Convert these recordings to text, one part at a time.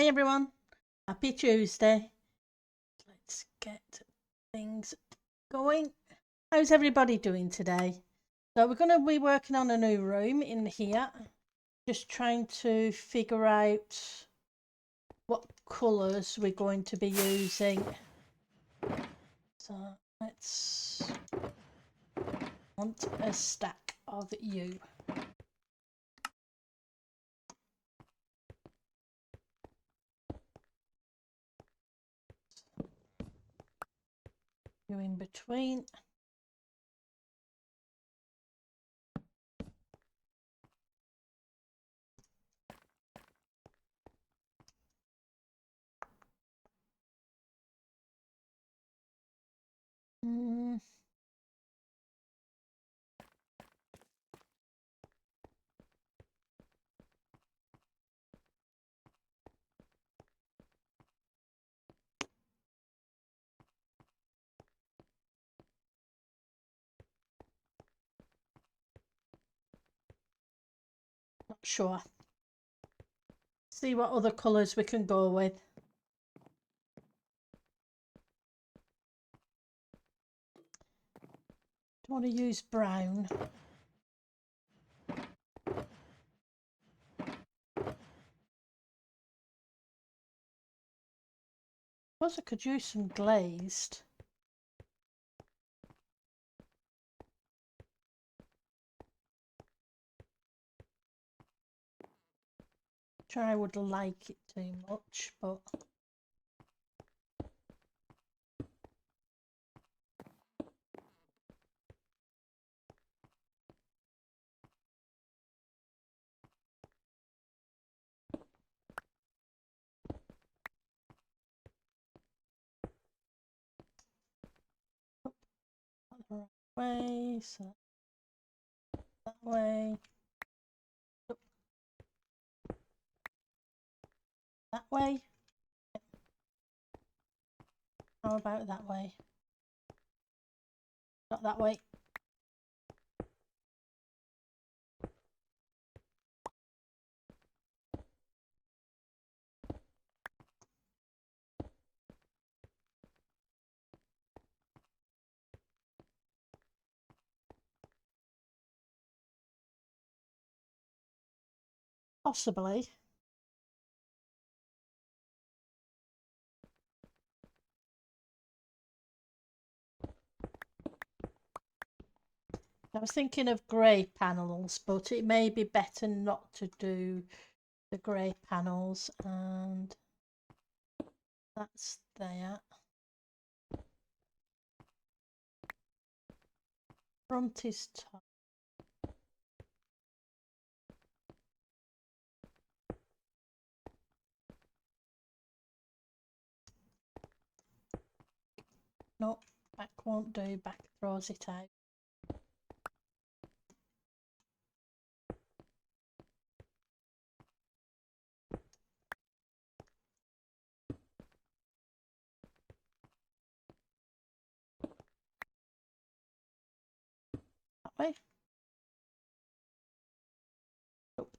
everyone, happy Tuesday. Let's get things going. How's everybody doing today? So we're going to be working on a new room in here. Just trying to figure out what colours we're going to be using. So let's want a stack of you. You in between. Not sure. See what other colours we can go with. Don't want to use brown. Suppose I could use some glazed. I would like it too much, but not the right way, so that way. That way. How about that way? Not that way. Possibly. I was thinking of grey panels, but it may be better not to do the grey panels, and that's there. Front is top. No, back won't do, back throws it out. That way. Nope.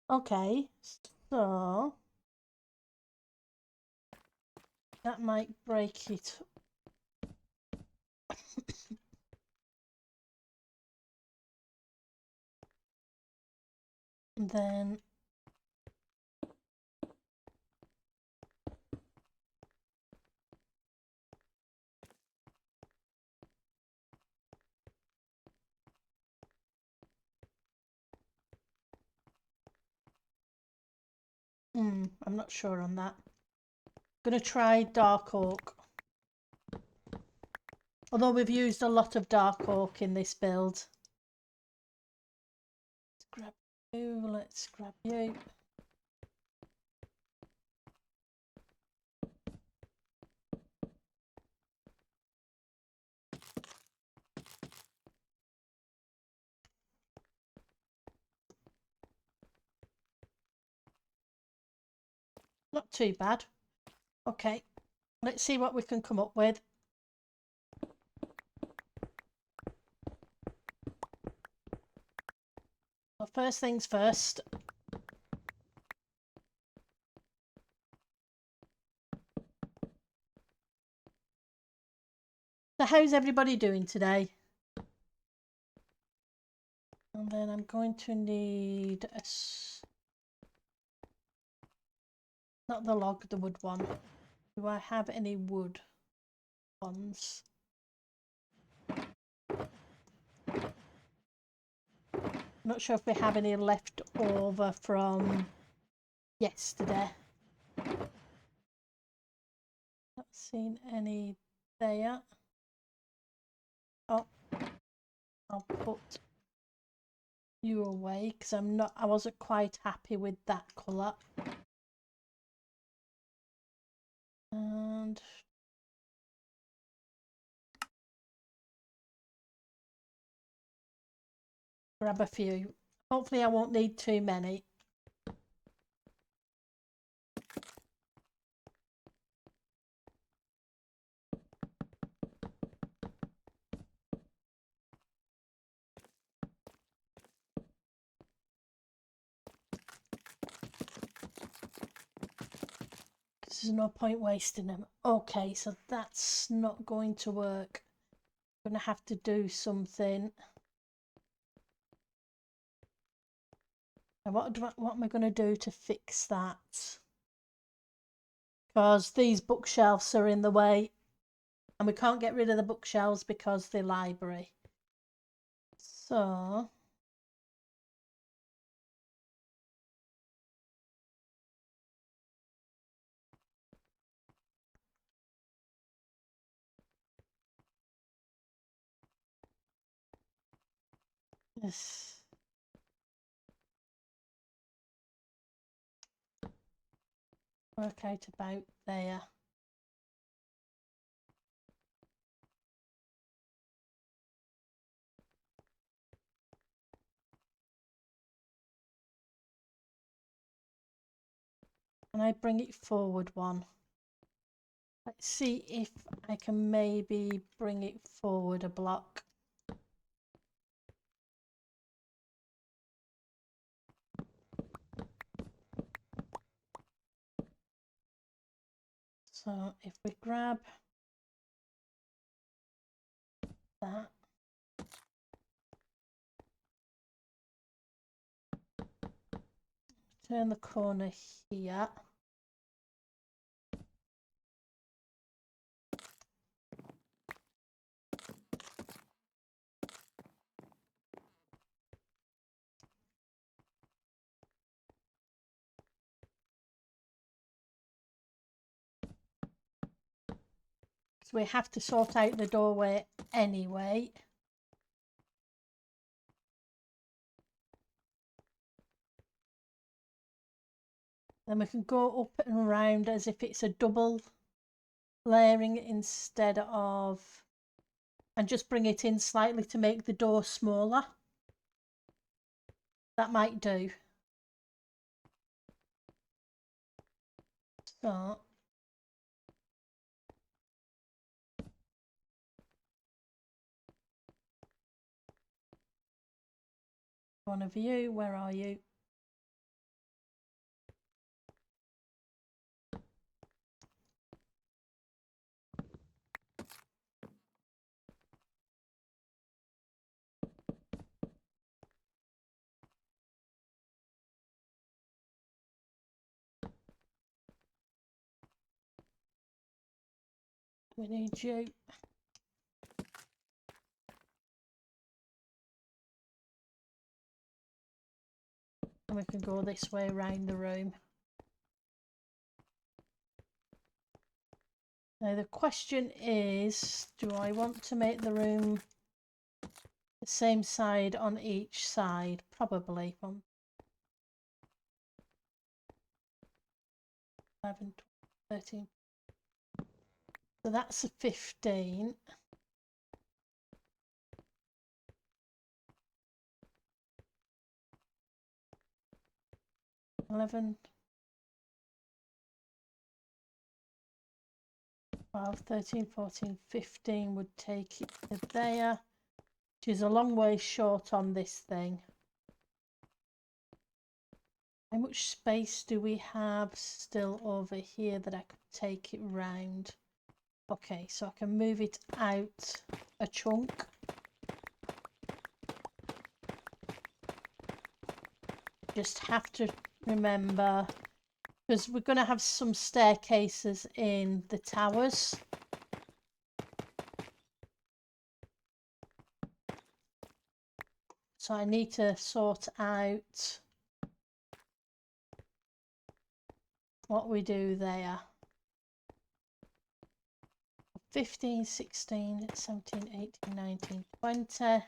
Okay, so that might break it. And then I'm not sure on that. Gonna try dark oak. Although we've used a lot of dark oak in this build. Let's grab you. Not too bad. Okay, let's see what we can come up with. first things first. So how's everybody doing today? And then I'm going to need a... not the log, the wood one. Do I have any wood ones? Not sure if we have any left over from yesterday. Not seen any there. Oh, I'll put you away because I wasn't quite happy with that colour. And grab a few. Hopefully I won't need too many. There's no point wasting them. Okay, so that's not going to work. I'm going to have to do something. And what am I going to do to fix that? Because these bookshelves are in the way. And we can't get rid of the bookshelves because they're library. So... yes. Work out about there. And I bring it forward one. Let's see if I can maybe bring it forward a block. So if we grab that, turn the corner here. So we have to sort out the doorway anyway. Then we can go up and around as if it's a double layering instead of, and just bring it in slightly to make the door smaller. That might do. So one of you, where are you? We need you. And we can go this way around the room. Now the question is, do I want to make the room the same side on each side? Probably. 1, 11, 12, 13. So that's a 15. 11, 12, 13, 14, 15 would take it to there, which is a long way short on this thing. How much space do we have still over here that I could take it round? Okay, so I can move it out a chunk. Just have to remember, because we're going to have some staircases in the towers. So I need to sort out what we do there. 15, 16, 17, 18, 19, 20.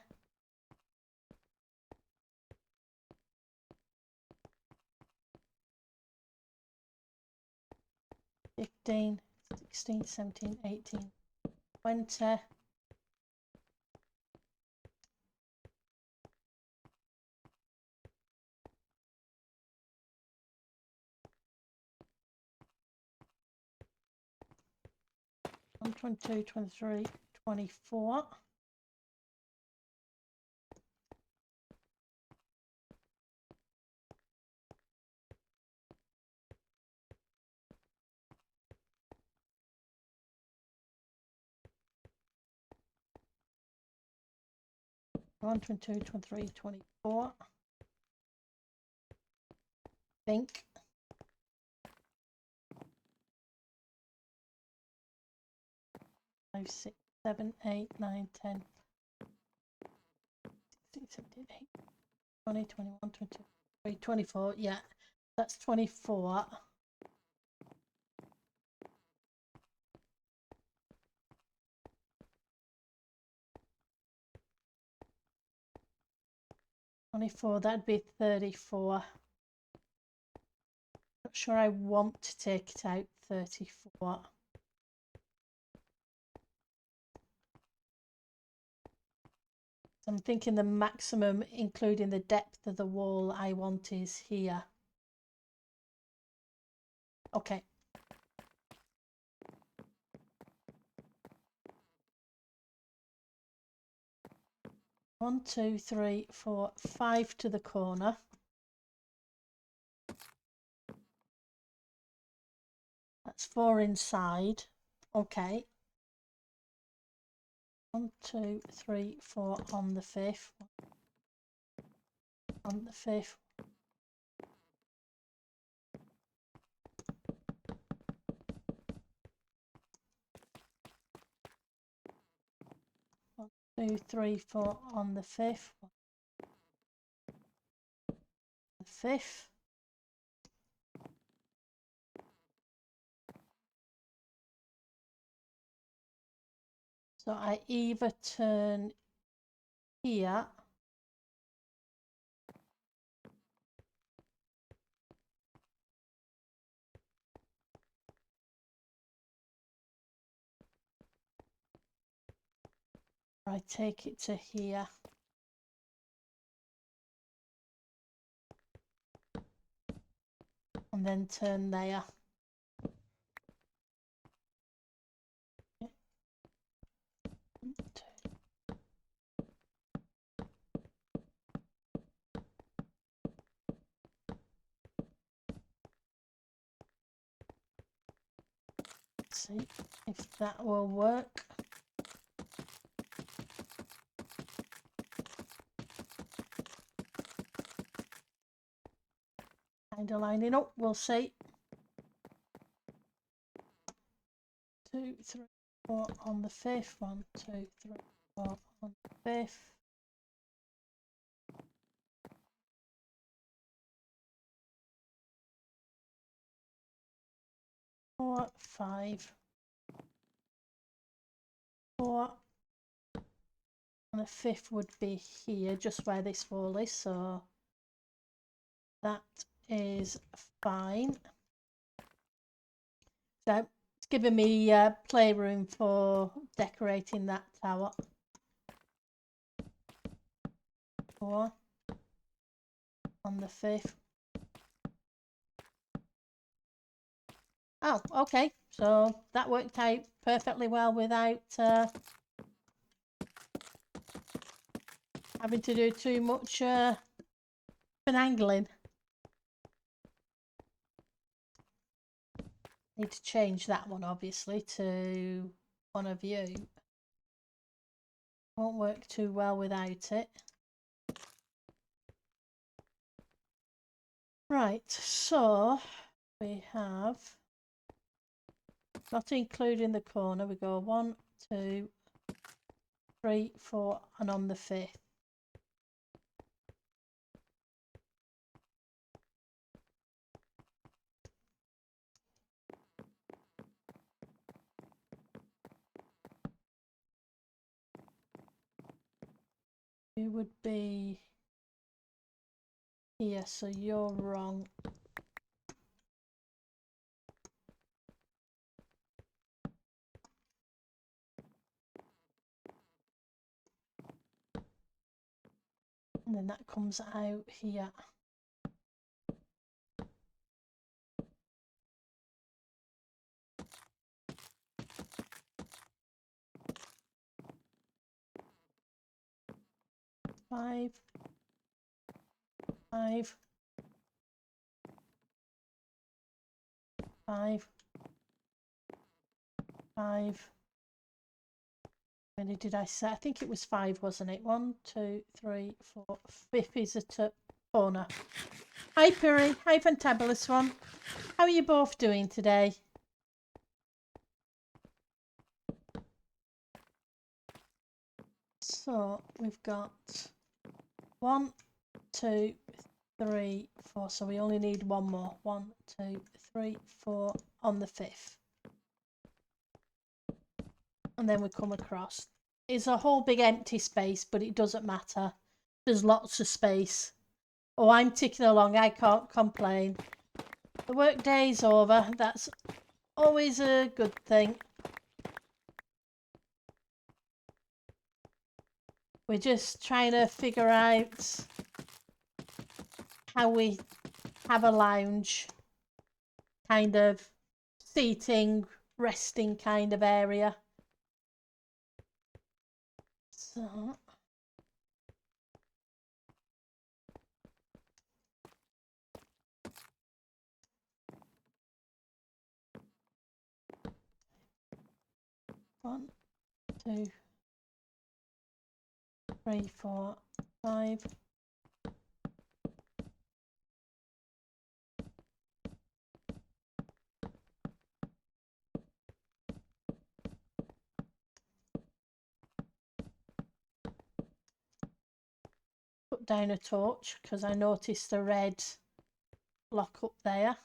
Fifteen, 16, 17, 18, 20. I'm 22, 23, 24. One, 22, 23, 24. Think. Five, 6, 7, 8, 9, 10, 16, 17, 18, 20, 21, 22, 23, 24. Yeah, that's 24. That'd be 34. Not sure I want to take it out 34. I'm thinking the maximum, including the depth of the wall, I want is here. Okay. One, two, three, four, 5 to the corner. That's 4 inside. Okay. 1, 2, 3, 4 on the 5th. On the 5th. One, 2, 3, 4 on the 5th. The 5th. So I either turn here or I take it to here. And then turn there. Let's see if that will work. Kind of lining up, we'll see. 2, 3, 4 on the 5th. 1, 2, 3, 4 on the 5th. 4, 5, 4, and the 5th would be here, just where this wall is, so that is fine. So it's giving me playroom for decorating that tower. 4 on the 5th. Oh, okay, so that worked out perfectly well without having to do too much finagling. Need to change that one obviously to one of you. Won't work too well without it. Right, so we have, not including the corner, we go 1, 2, 3, 4 and on the 5th. You would be here, so you're wrong. And then that comes out here. Five, 5, 5, 5. How many did I say? I think it was 5, wasn't it? 1, 2, 3, 4. 5th is a corner. Hi Puri, hi Fantabulous One. How are you both doing today? So we've got 1, 2, 3, 4. So we only need one more. 1, 2, 3, 4 on the 5th. And then we come across. It's a whole big empty space, but it doesn't matter. There's lots of space. Oh, I'm ticking along. I can't complain. The work day's over. That's always a good thing. We're just trying to figure out how we have a lounge, kind of seating, resting kind of area. So one, 2, 3, 4, 5. Put down a torch because I noticed the red block up there.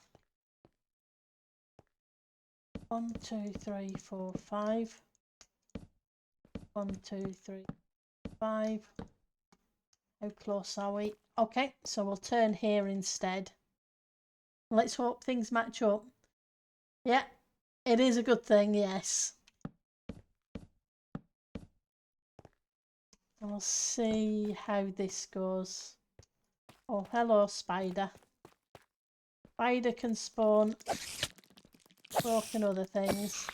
1, 2, 3, 4, 5. 1, 2, 3, 5. How close are we? Okay, so we'll turn here instead. Let's hope things match up. Yeah, it is a good thing, yes. We'll see how this goes. Oh, hello, spider. Spider can spawn broken other things.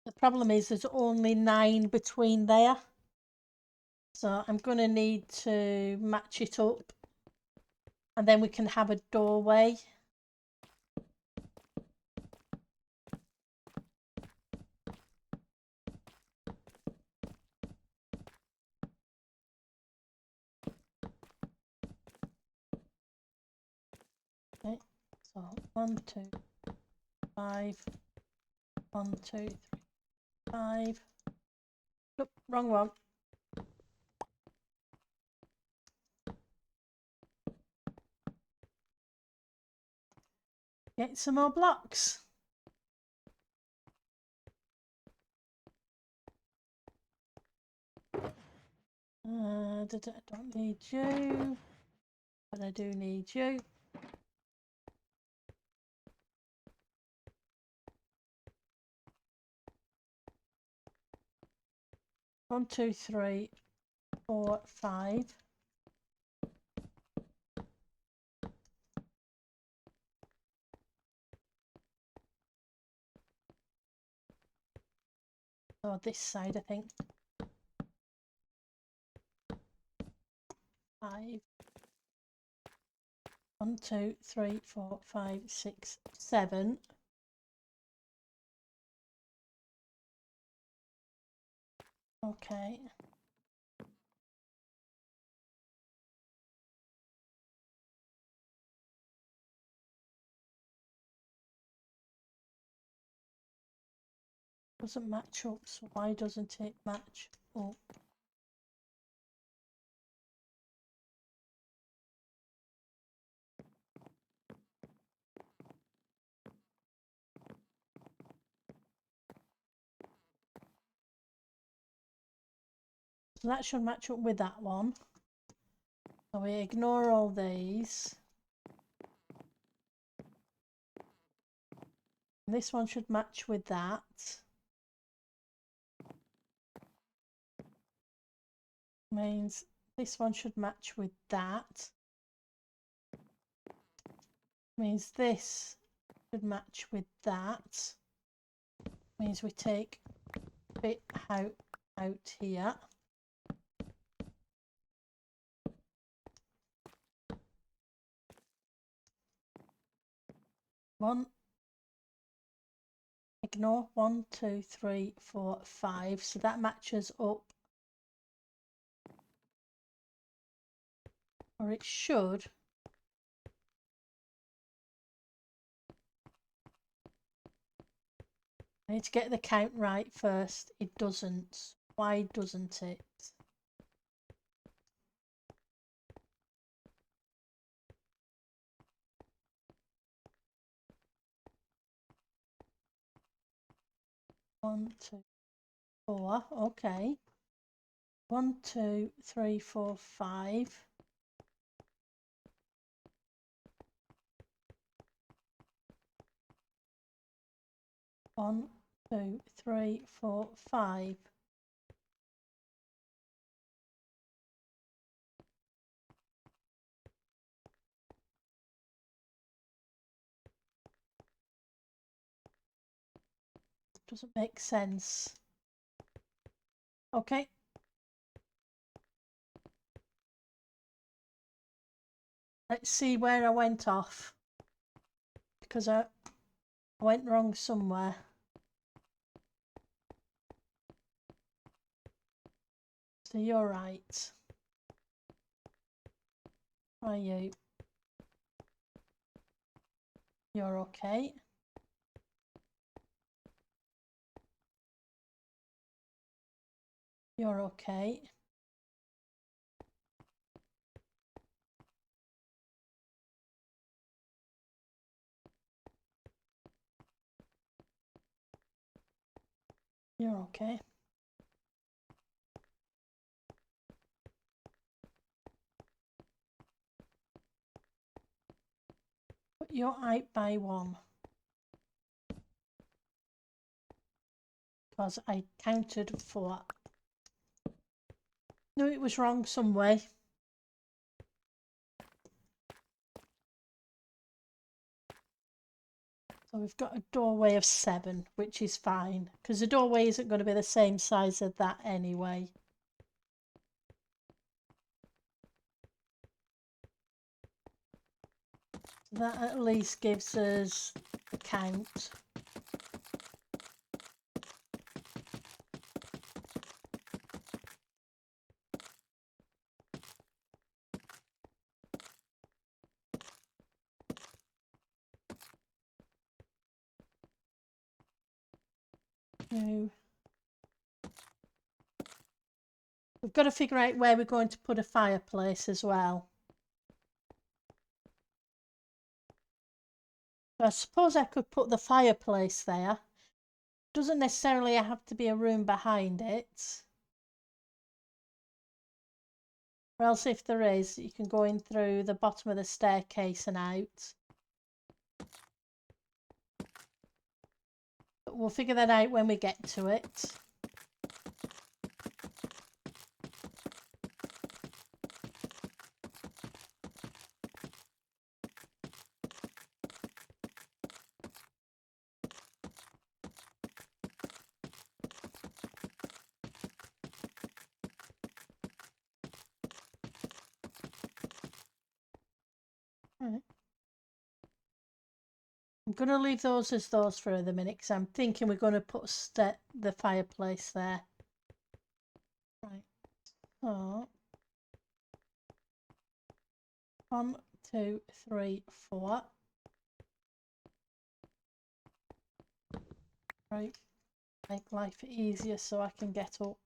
The problem is there's only 9 between there. So I'm going to need to match it up. And then we can have a doorway. Okay, so 1, 2, 5. 1, 2, 3, 5. Nope, wrong one. Get some more blocks. I don't need you, but I do need you. One, 2, 3, 4, 5. or this side, I think. 5. 1, 2, 3, 4, 5, 6, 7. Okay. Doesn't match up, so why doesn't it match up? So that should match up with that one. So we ignore all these. And this one should match with that. Means this one should match with that. Means this should match with that. Means we take a bit out here. Ignore 1, 2, 3, 4, 5. So that matches up. Or it should. I need to get the count right first. It doesn't. Why doesn't it? One, 2, 4. Okay. 1, 2, 3, 4, 5. One, 2, 3, 4, 5. Doesn't make sense. Okay. Let's see where I went off. Because I went wrong somewhere. So you're right. Are you? You're okay. You're okay. You're okay. Put your 8 by 1. Because I counted 4. No, it was wrong some way. So we've got a doorway of 7, which is fine. Because the doorway isn't going to be the same size as that anyway. So that at least gives us the count. Now, we've got to figure out where we're going to put a fireplace as well. So I suppose I could put the fireplace there. Doesn't necessarily have to be a room behind it. Or else if there is, you can go in through the bottom of the staircase and out. But we'll figure that out when we get to it. Right. I'm going to leave those as those for the minute because I'm thinking we're going to put the fireplace there. Right. So 1, 2, 3, 4. Right. Make life easier so I can get up.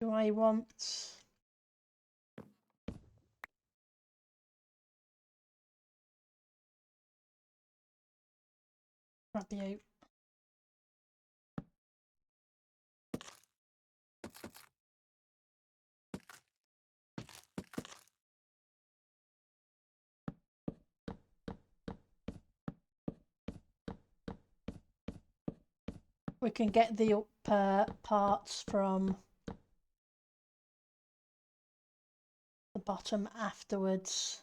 Do I want... grab you. We can get the upper parts from the bottom afterwards.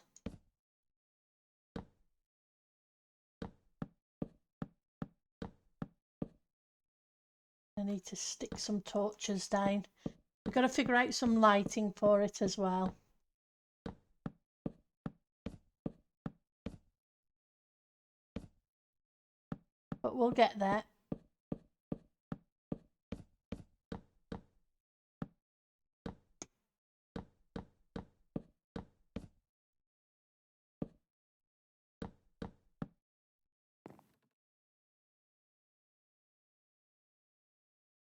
I need to stick some torches down. We've got to figure out some lighting for it as well. But we'll get there.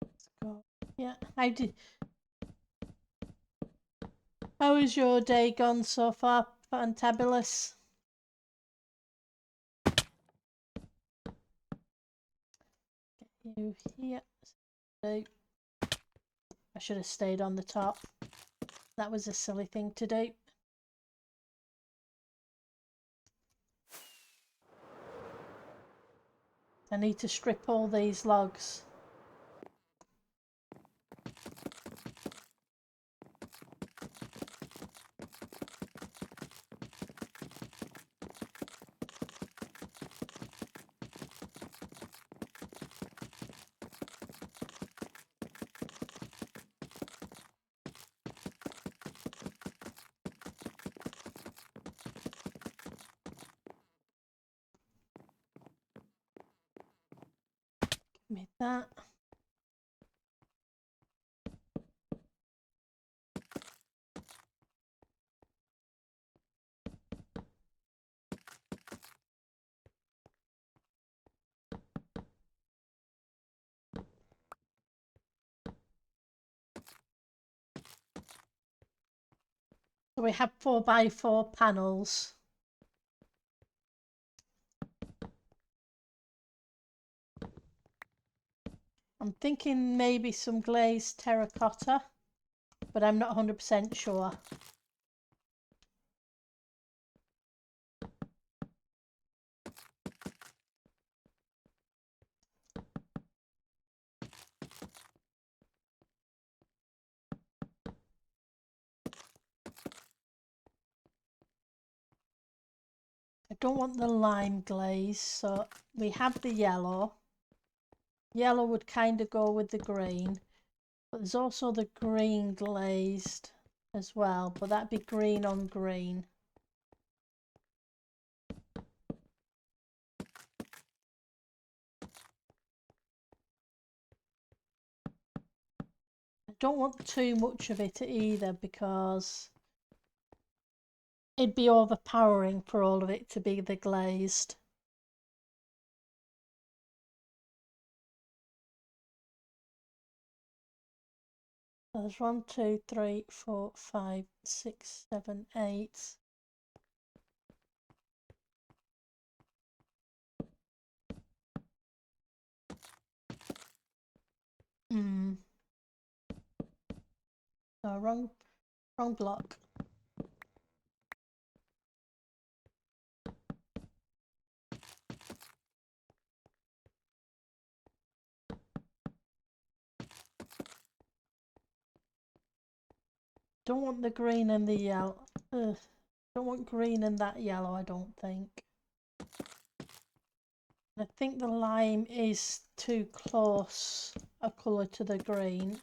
Let's go. Yeah, how has your day gone so far, Fantabulous? Get you here. So, I should have stayed on the top. That was a silly thing to do. I need to strip all these logs. Give me that. So we have 4x4 panels. I'm thinking maybe some glazed terracotta, but I'm not 100% sure. I don't want the lime glaze, so we have the yellow. Yellow would kind of go with the green, but there's also the green glazed as well, but that'd be green on green. I don't want too much of it either because it'd be overpowering for all of it to be the glazed. So there's 1, 2, 3, 4, 5, 6, 7, 8. No, wrong block. Don't want the green and the yellow. Don't want green and that yellow, I don't think. I think the lime is too close a colour to the green.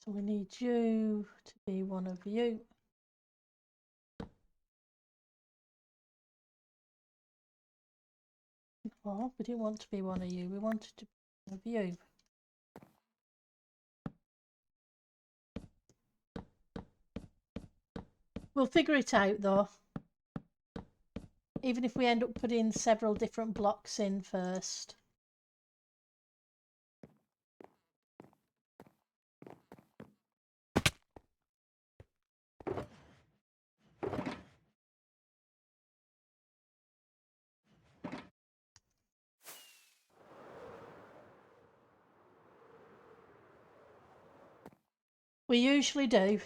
So we need you to be one of you. Oh, we didn't want to be one of you. We wanted to be one of you. We'll figure it out though. Even if we end up putting several different blocks in first. We usually do.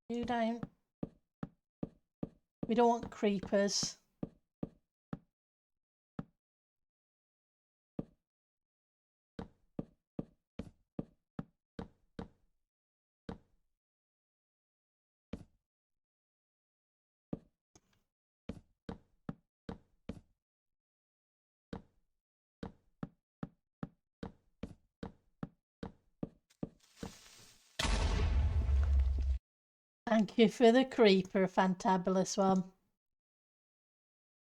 You don't. We don't want creepers. Thank you for the creeper, fantabulous one.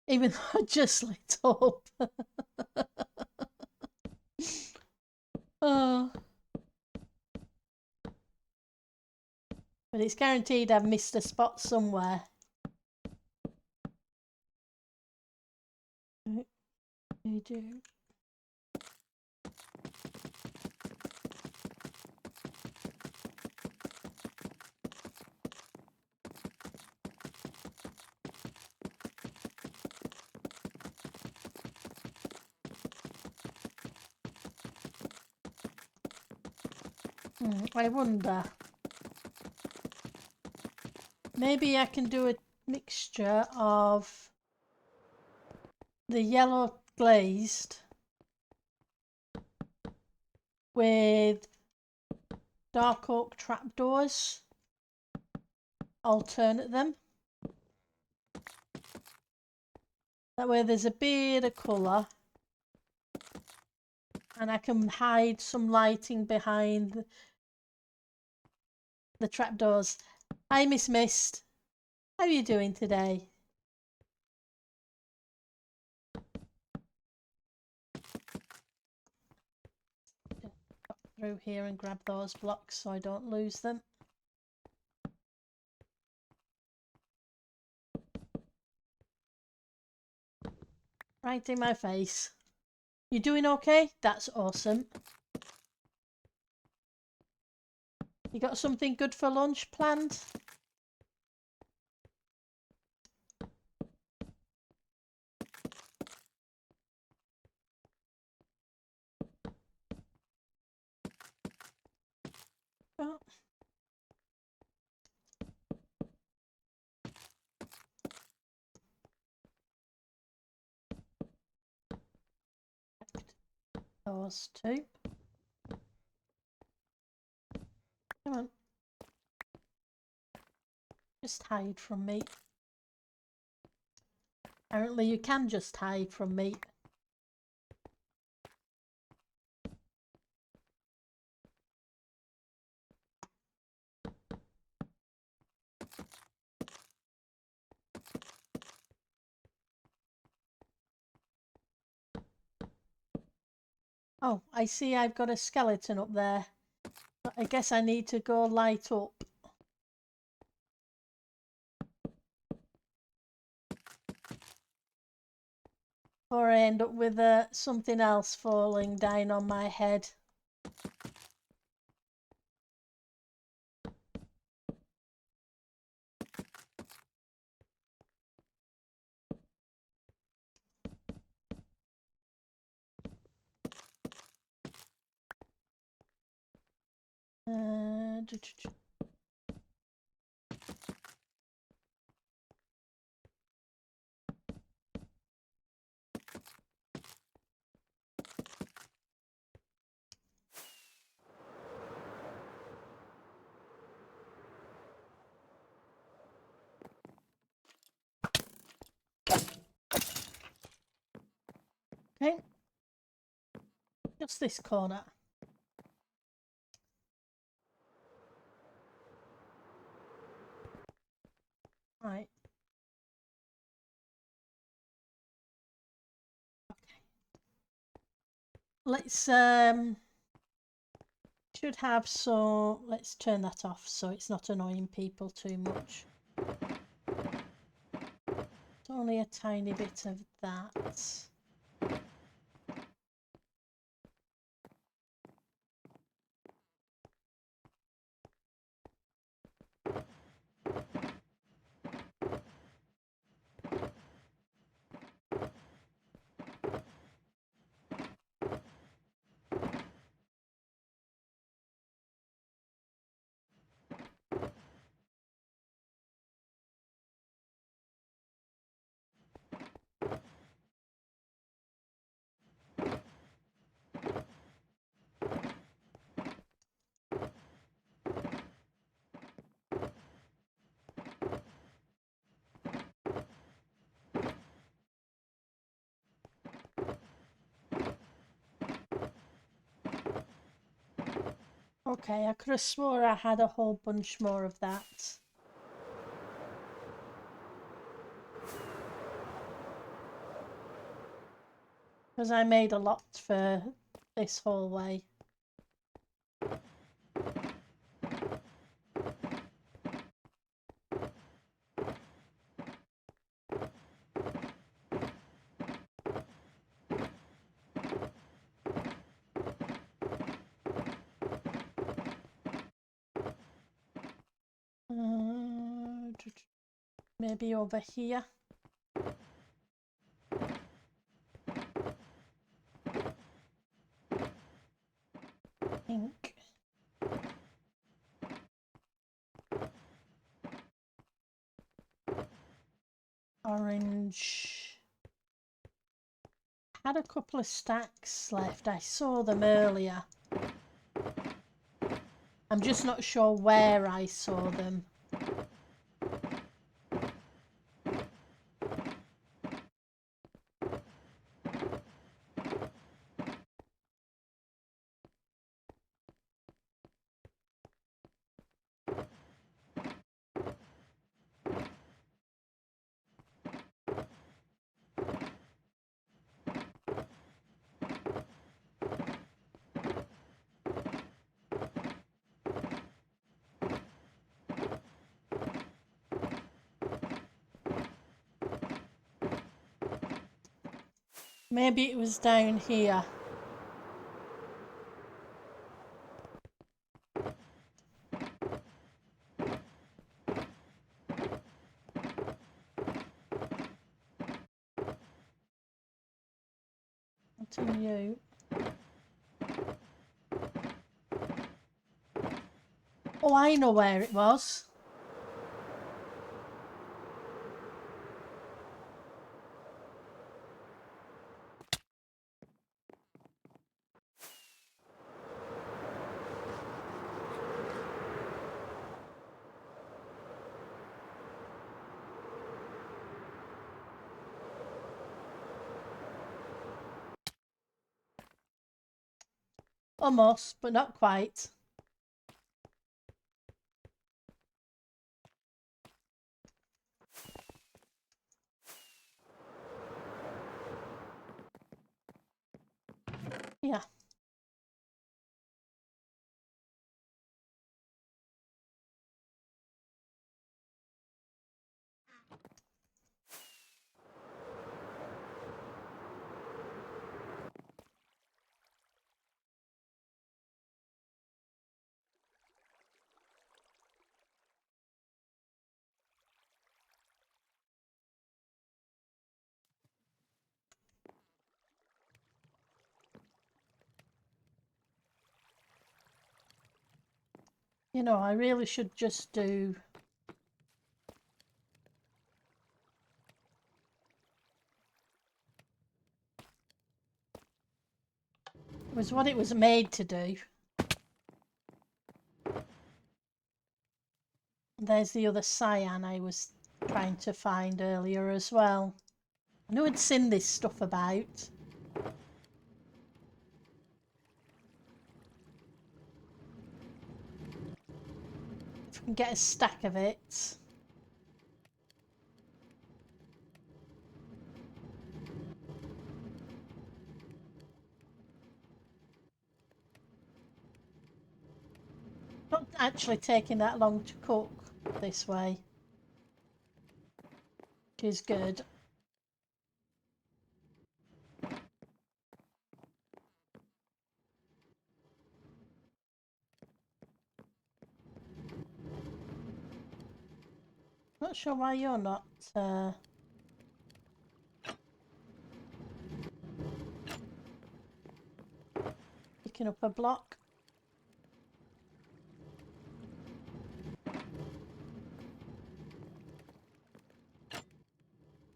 Even though I just lit up. Oh. But it's guaranteed I've missed a spot somewhere. You do. I wonder. Maybe I can do a mixture of the yellow glazed with dark oak trapdoors. Alternate them. That way there's a bit of colour. And I can hide some lighting behind the trapdoors. Hi, Miss Mist. How are you doing today? Just go through here and grab those blocks so I don't lose them. Right in my face. You doing okay? That's awesome. You got something good for lunch planned? Oh. Those two. Come on. Just hide from me. Apparently you can just hide from me. Oh, I see I've got a skeleton up there. But I guess I need to go light up. Or I end up with something else falling down on my head. Okay, just this corner. Right. Okay. Let's should have, so let's turn that off so it's not annoying people too much. It's only a tiny bit of that. Okay, I could have swore I had a whole bunch more of that. Because I made a lot for this hallway. Maybe over here. Pink. Orange. Had a couple of stacks left. I saw them earlier. I'm just not sure where I saw them. Maybe it was down here. Continue. Oh, I know where it was. Almost, but not quite. Yeah. You know, I really should just do... It was what it was made to do. There's the other cyan I was trying to find earlier as well. I knew I'd seen this stuff about. If I can get a stack of it. Not actually taking that long to cook this way, which is good. Not sure why you're not picking up a block.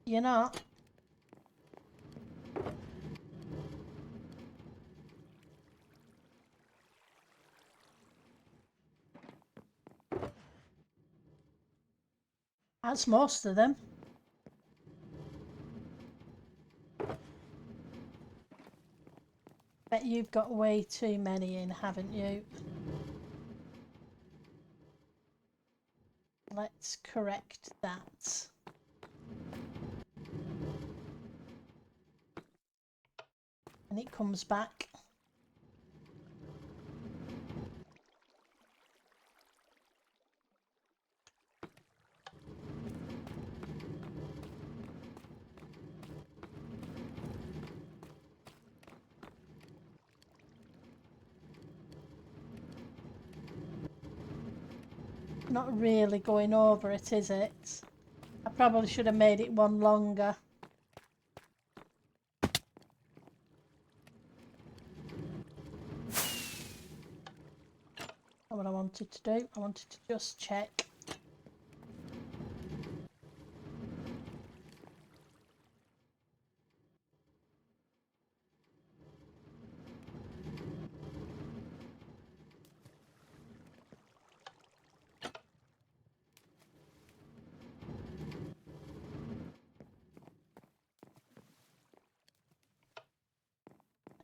You're not? That's most of them. Bet you've got way too many in, haven't you? Let's correct that. And it comes back. Not really going over it, is it? I probably should have made it one longer. That's what I wanted to do. I wanted to just check.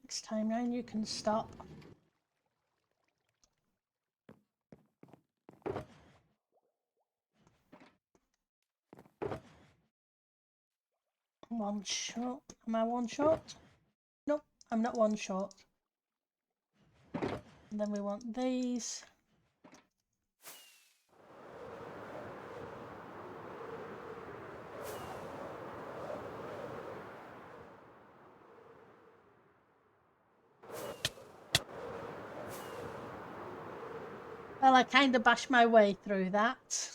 Next time round you can stop. One shot. Am I one shot? Nope, I'm not one shot. And then we want these. Well, I kind of bashed my way through that.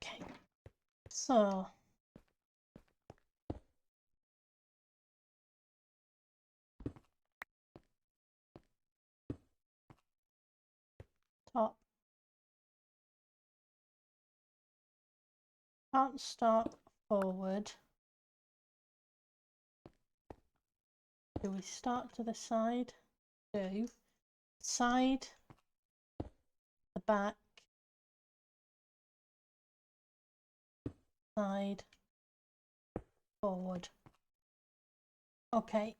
Okay, so top. Can't start forward. Do we start to the side? Do. Side, the back, side, forward. Okay.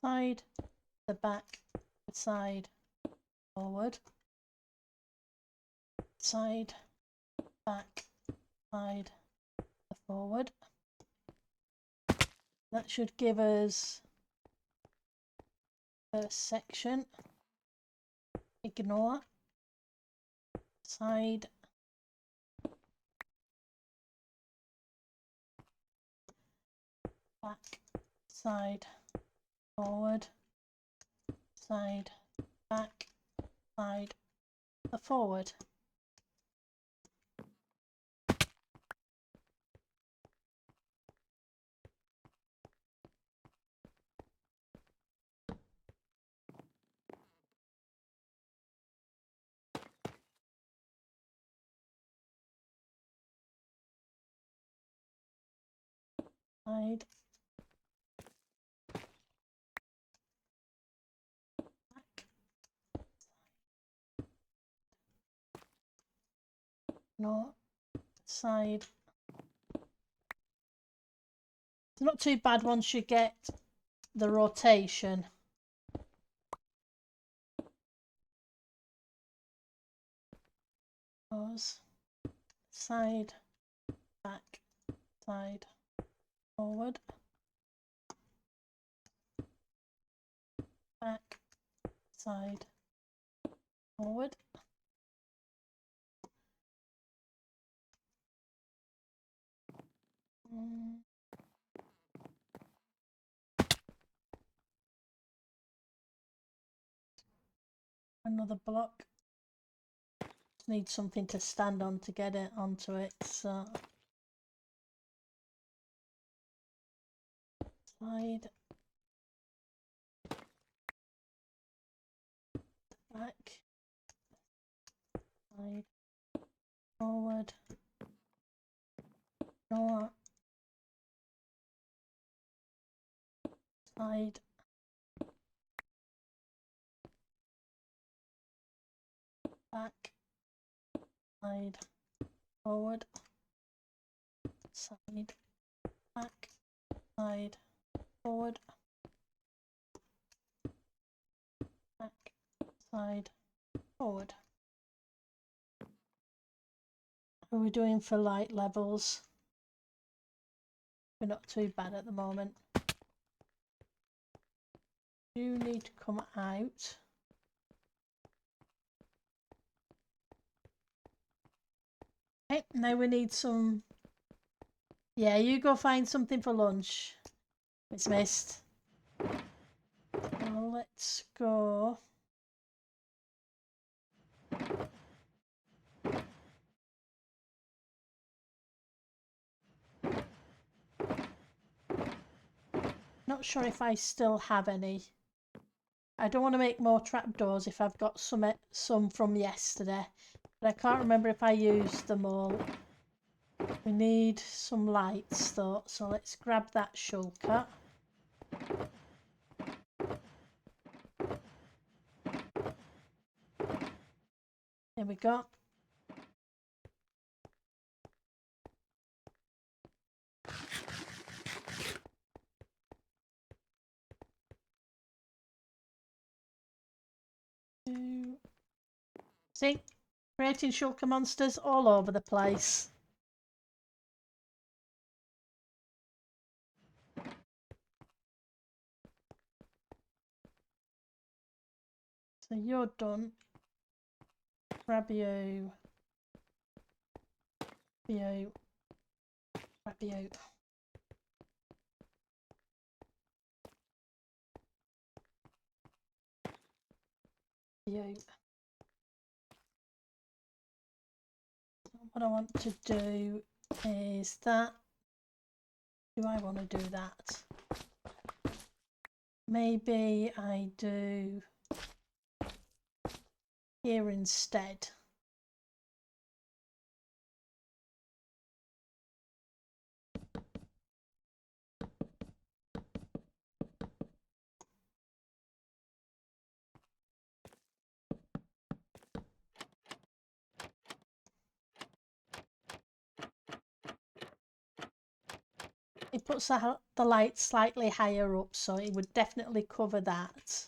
Side, the back, the side, forward, side, back, side, forward. That should give us a section. Ignore, side, back, side, forward, side, back, side, forward. Side, back, no, side. It's not too bad once you get the rotation. Goes side, back, side, forward, back, side, forward. Another block. Just need something to stand on to get it onto it, so side, back, side, forward, no, side, back, side, forward, side, back, side, forward, back, side, forward. What are we doing for light levels? We're not too bad at the moment. You need to come out. Okay, now we need some. Yeah, you go find something for lunch. It's missed. Well, let's go. Not sure if I still have any. I don't want to make more trapdoors if I've got some from yesterday, but I can't remember if I used them all. We need some lights though, so let's grab that shulker. Here we go. See, creating shulker monsters all over the place. So you're done. Grab you. You. Grab you. You. What I want to do is that. Do I want to do that? Maybe I do here instead. It puts the light slightly higher up, so it would definitely cover that.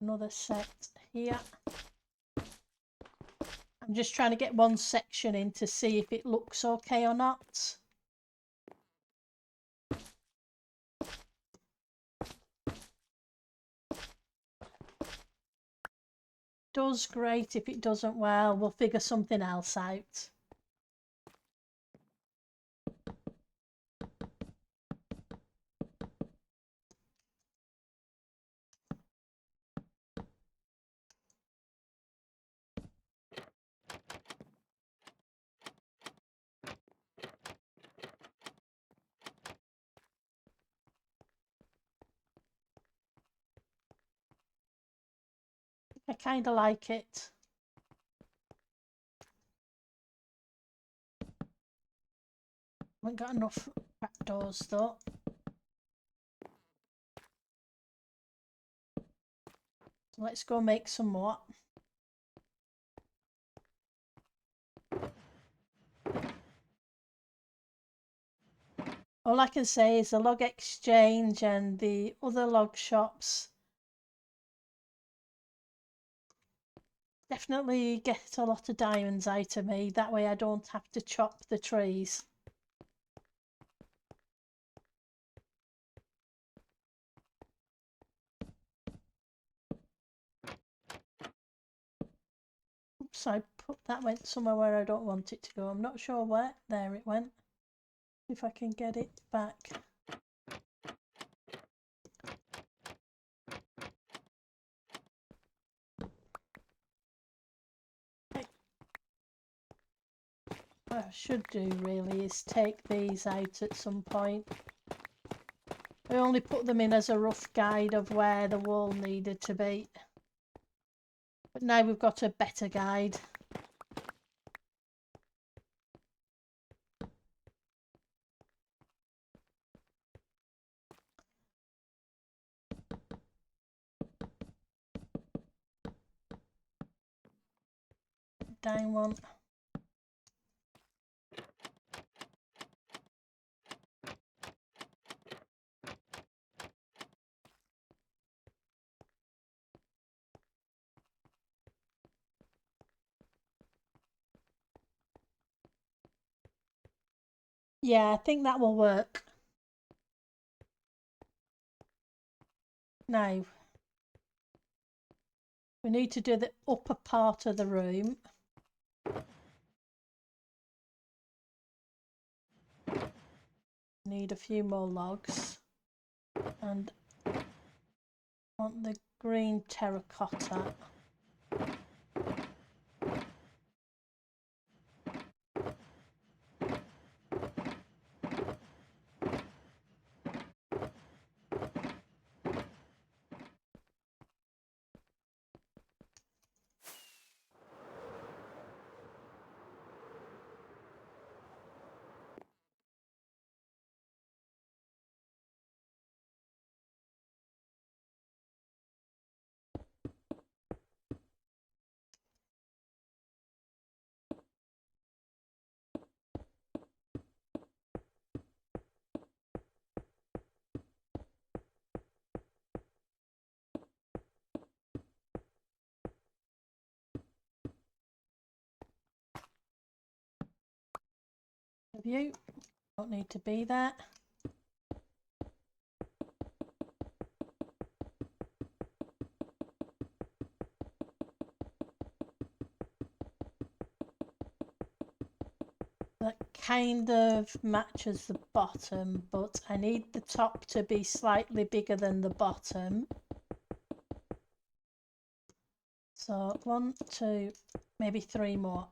Another set here. I'm just trying to get one section in to see if it looks okay or not. Does great. If it doesn't, well, we'll figure something else out. I kind of like it. Haven't got enough trapdoors though. So let's go make some more. All I can say is the log exchange and the other log shops definitely get a lot of diamonds out of me. That way I don't have to chop the trees. Oops, that went somewhere where I don't want it to go. I'm not sure where. There it went. If I can get it back. What I should do really is take these out at some point. I only put them in as a rough guide of where the wall needed to be. But now we've got a better guide. Down one. Yeah, I think that will work. Now, we need to do the upper part of the room. Need a few more logs. And want the green terracotta. You don't need to be there. That kind of matches the bottom, but I need the top to be slightly bigger than the bottom. So 1, 2, maybe 3 more.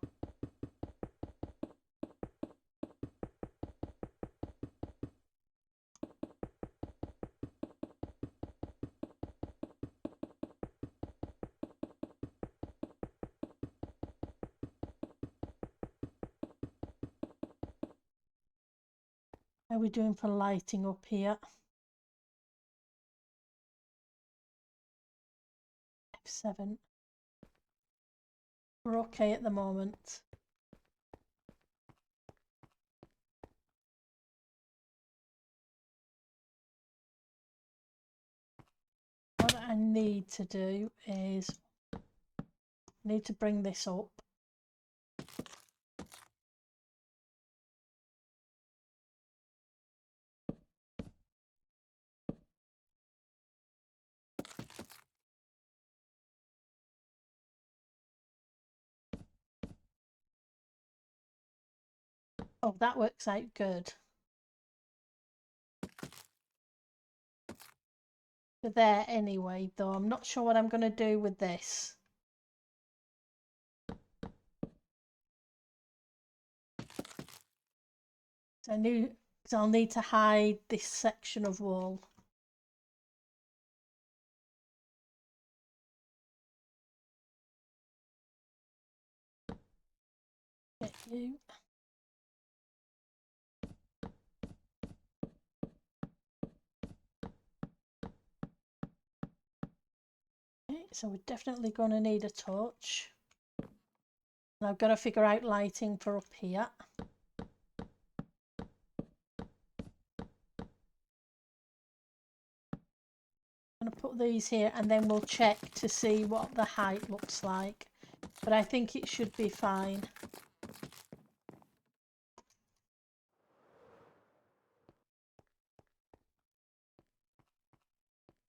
How are we doing for lighting up here? F7. We're okay at the moment. What I need to do is I need to bring this up. Oh, that works out good. There anyway, though I'm not sure what I'm going to do with this. So I'll need to hide this section of wall. Get you. Okay, so we're definitely going to need a torch. And I've got to figure out lighting for up here. I'm going to put these here and then we'll check to see what the height looks like. But I think it should be fine.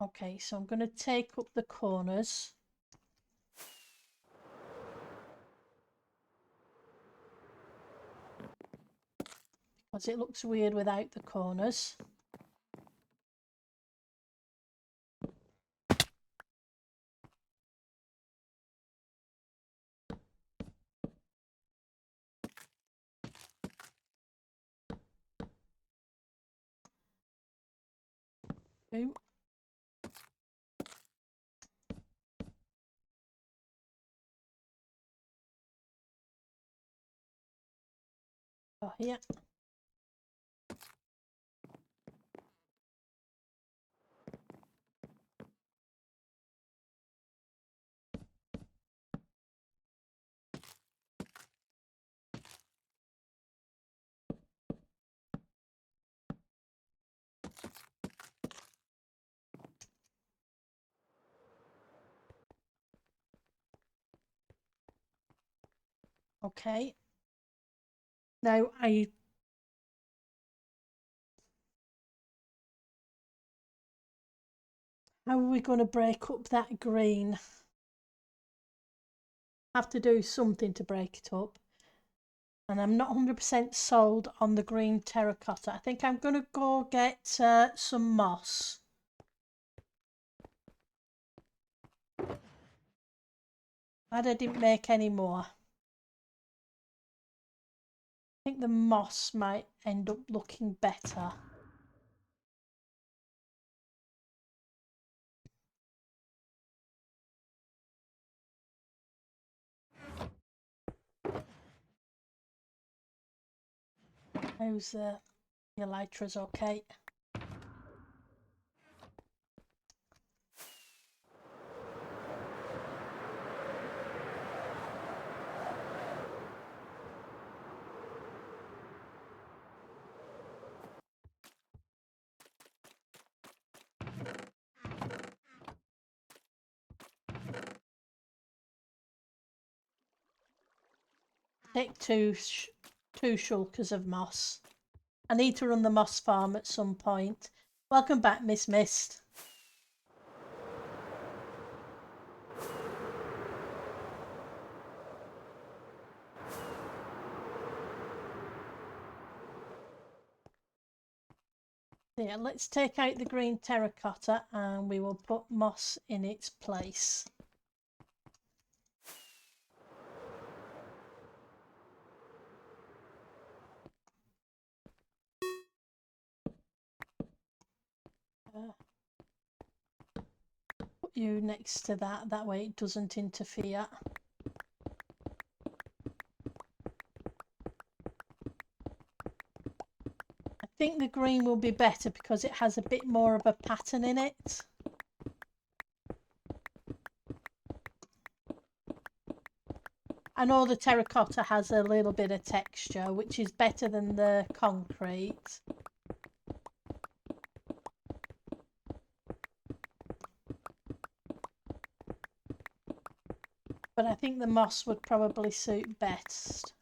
Okay, so I'm going to take up the corners. Because it looks weird without the corners. Boom. Go here. Okay. Now how are we going to break up that green? Have to do something to break it up. And I'm not 100% sold on the green terracotta. I think I'm going to go get some moss. Glad I didn't make any more. I think the moss might end up looking better. How's your elytras okay? Take two shulkers of moss. I need to run the moss farm at some point. Welcome back, Miss Mist. Yeah, let's take out the green terracotta and we will put moss in its place. Put you next to that way it doesn't interfere. I think the green will be better because it has a bit more of a pattern in it. I know the terracotta has a little bit of texture, which is better than the concrete. but I think the moss would probably suit best.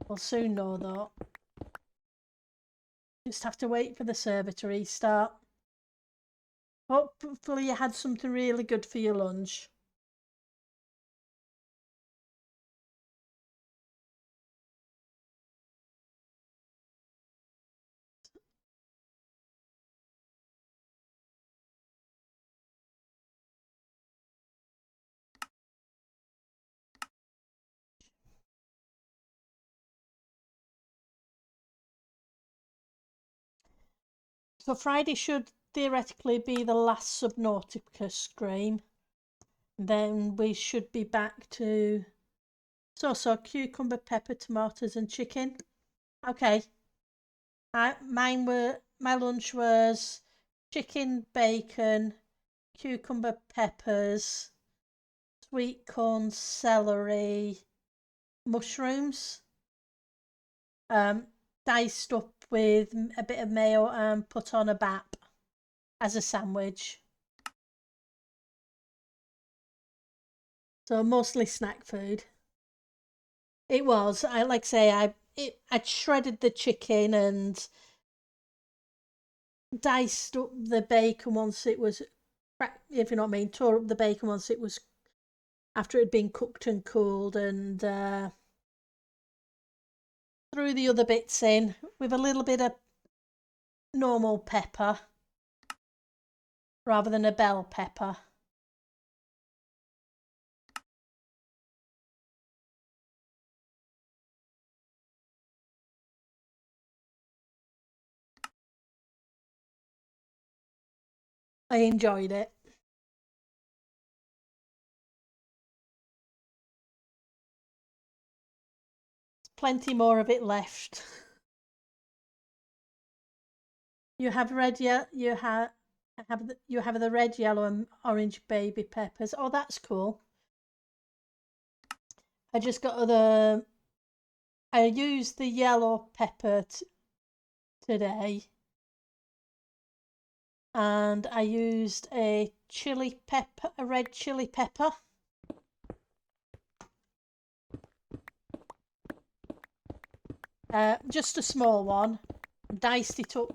We'll soon know though. Just have to wait for the server to restart. Hopefully you had something really good for your lunch. So Friday should theoretically be the last Subnautica stream. Then we should be back to so cucumber, pepper, tomatoes and chicken. Okay. My lunch was chicken, bacon, cucumber, peppers, sweet corn, celery, mushrooms, diced up with a bit of mayo and put on a bap as a sandwich. So mostly snack food. It was. Like I say, I shredded the chicken and diced up the bacon once it was, if you know what I mean, tore up the bacon once it was, after it had been cooked and cooled, and threw the other bits in with a little bit of normal pepper rather than a bell pepper. I enjoyed it. Plenty more of it left. You have red, you have the red, yellow, and orange baby peppers. Oh, that's cool. I just got I used the yellow pepper today, and I used a red chili pepper. Just a small one. Diced it up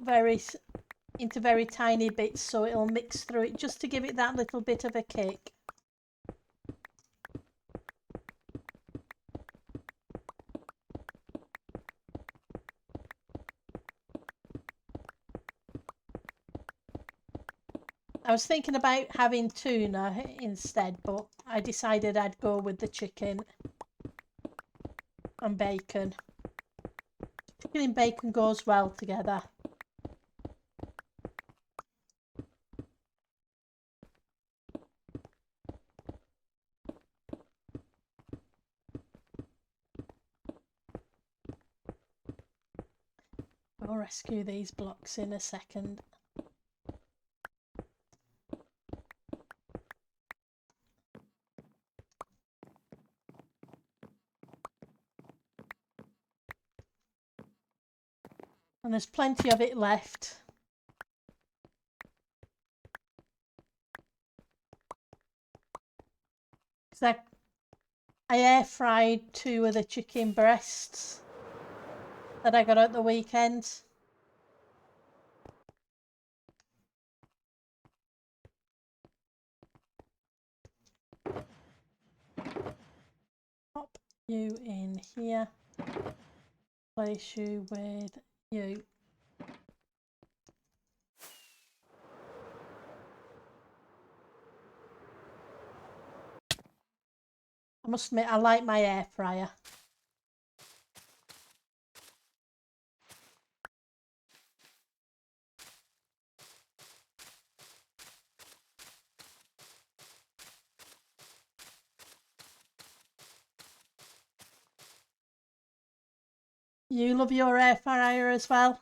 into very tiny bits so it'll mix through it, just to give it that little bit of a kick. I was thinking about having tuna instead, but I decided I'd go with the chicken and bacon. Chicken and bacon goes well together. I'll rescue these blocks in a second. And there's plenty of it left. Because I air fried 2 of the chicken breasts that I got at the weekend. Pop you in here. Place you with you. I must admit, I like my air fryer. You love your air fryer as well?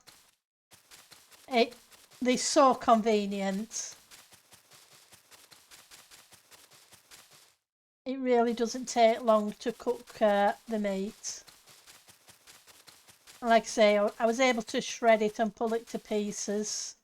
They're so convenient. It really doesn't take long to cook the meat. Like I say, I was able to shred it and pull it to pieces.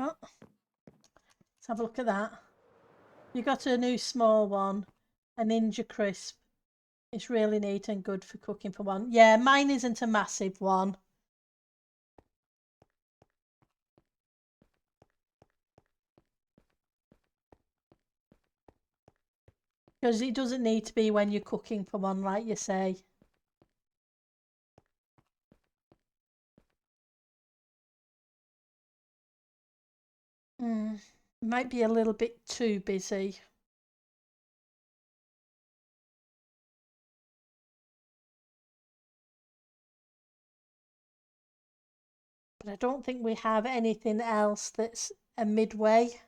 Oh, let's have a look at that. You got a new small one, a Ninja Crisp. It's really neat and good for cooking for one. Yeah, mine isn't a massive one. Because it doesn't need to be when you're cooking for one, like you say. Might be a little bit too busy. But I don't think we have anything else that's a midway.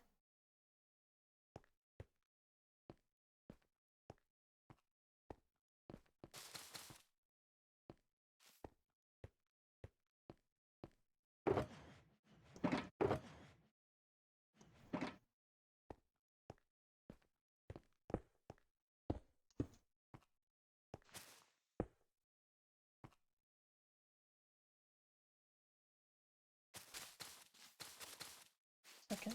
Okay.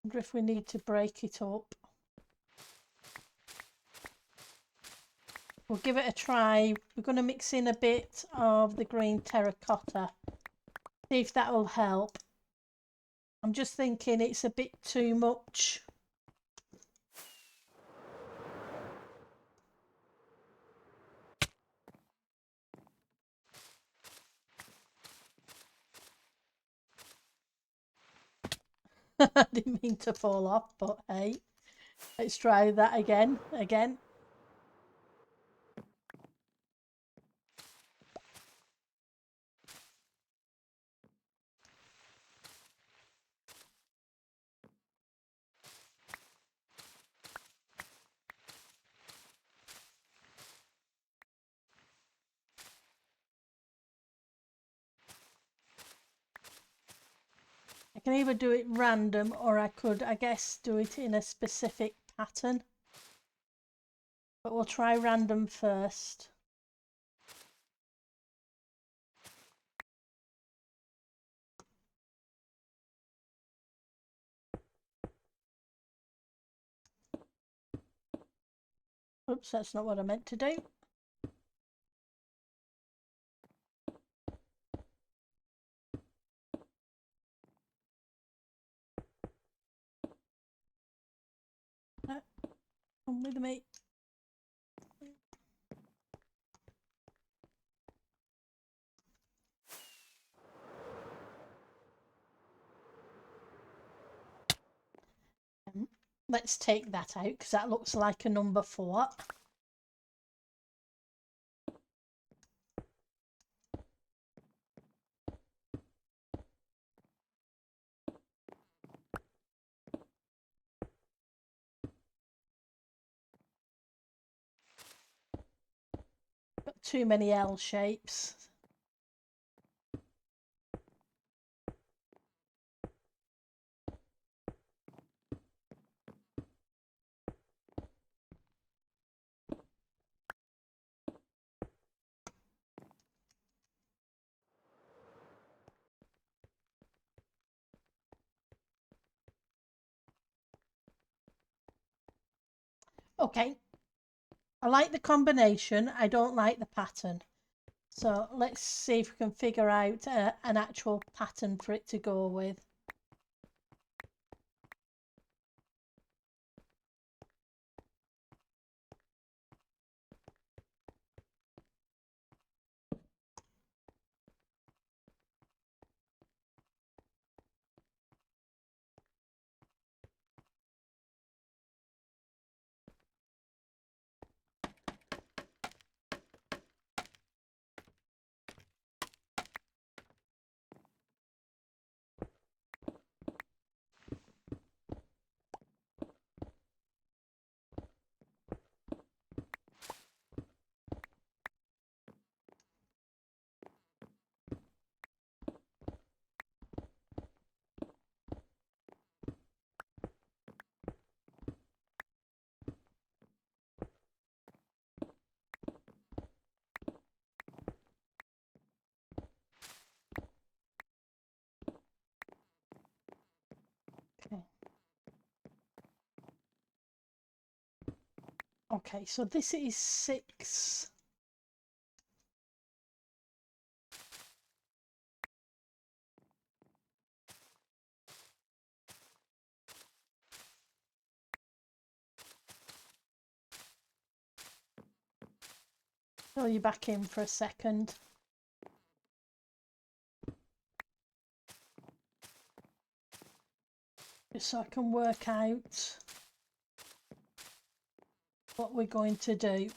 Wonder if we need to break it up. We'll give it a try. We're going to mix in a bit of the green terracotta. See if that will help. I'm just thinking it's a bit too much. I didn't mean to fall off, but hey, let's try that again. I can either do it random or I could, I guess, do it in a specific pattern. But we'll try random first. Oops, that's not what I meant to do. Come with me. Let's take that out because that looks like a number 4. Got too many L shapes. Okay, I like the combination. I don't like the pattern. So let's see if we can figure out an actual pattern for it to go with. Okay, so this is 6. Fill you back in for a second. Just so I can work out what we're going to do.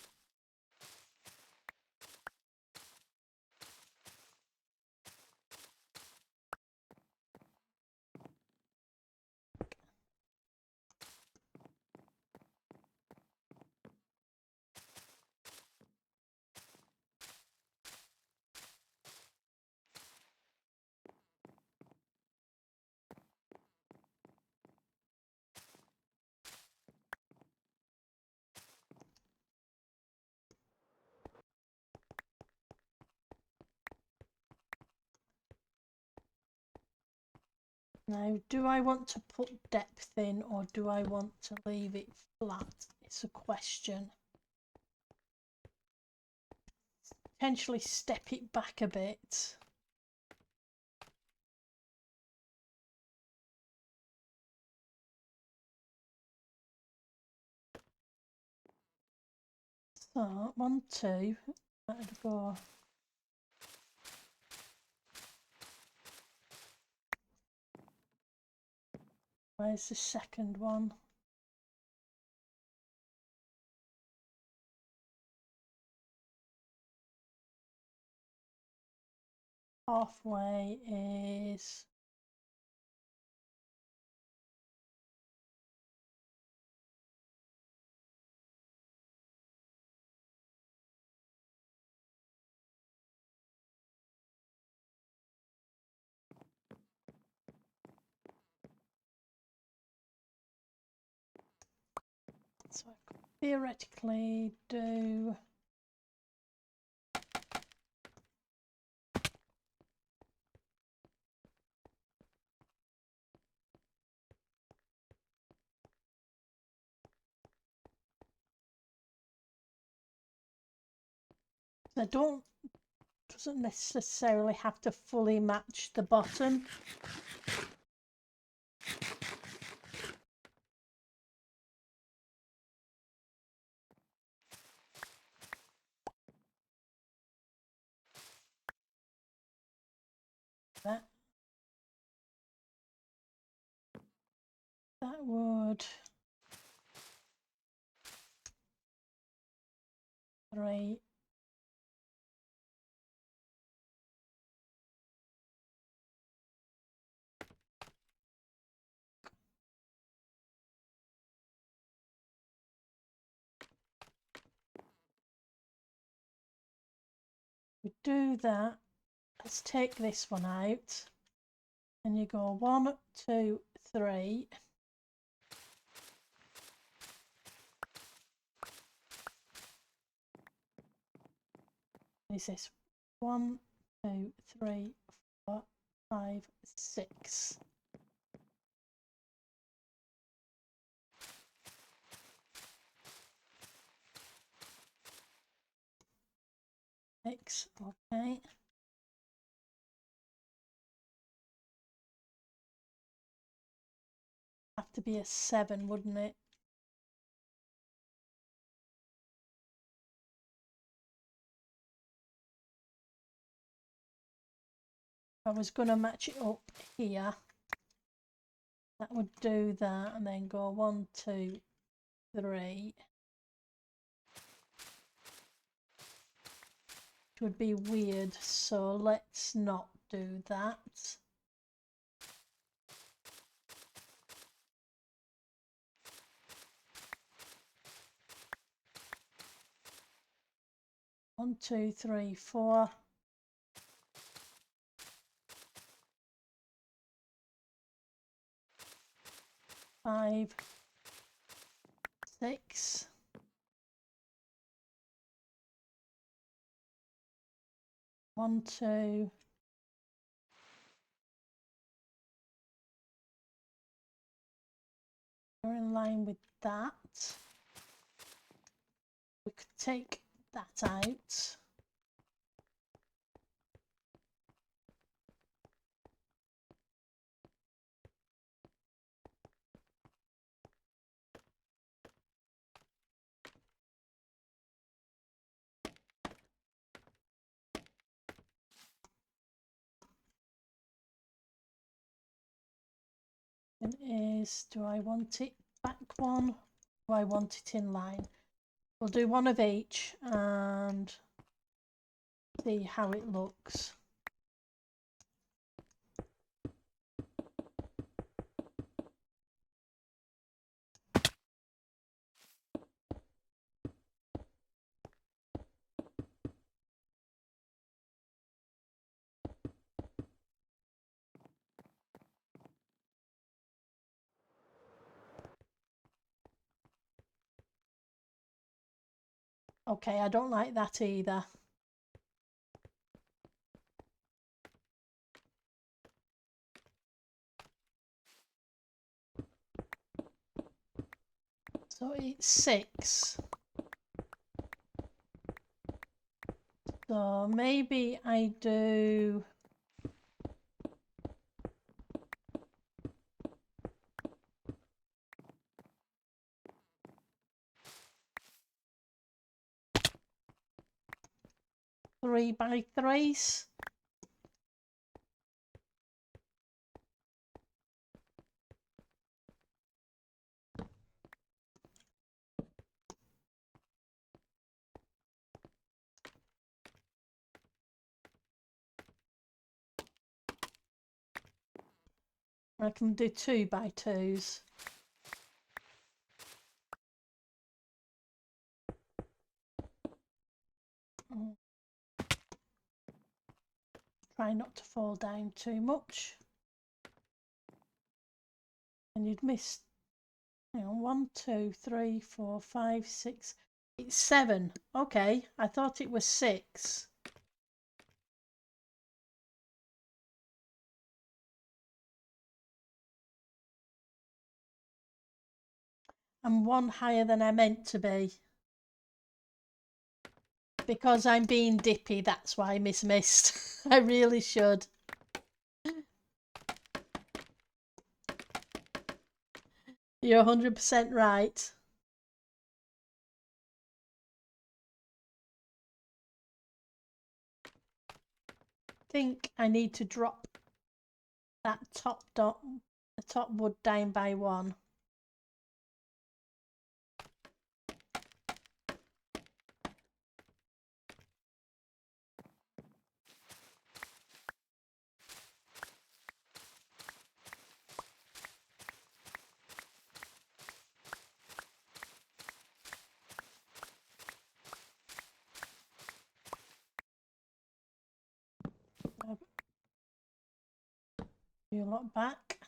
Now, do I want to put depth in or do I want to leave it flat? It's a question. Potentially step it back a bit. So, 1, 2, that'd go. Where's the second one? Halfway is so I could theoretically do doesn't necessarily have to fully match the bottom. That would 3. We do that. Let's take this one out. And you go 1, 2, 3. Is this 1, 2, 3, 4, 5, 6. Six, okay. Have to be a 7, wouldn't it? I was going to match it up here. That would do that, and then go 1, 2, 3. Which would be weird, so let's not do that. One, two, three, 4. 5, 6. 1, 2. You're in line with that. take that out. It is, do I want it back one? Do I want it in line? We'll do one of each and see how it looks. Okay, I don't like that either. So it's 6. So maybe I do three by threes. I can do 2 by 2s. Try not to fall down too much. And you'd miss, hang on, 1, 2, 3, 4, 5, 6. It's 7. Okay, I thought it was 6. I'm 1 higher than I meant to be. Because I'm being dippy, that's why I missed. I really should. You're 100% right. I think I need to drop that top dot, the top wood down by 1. You lot back.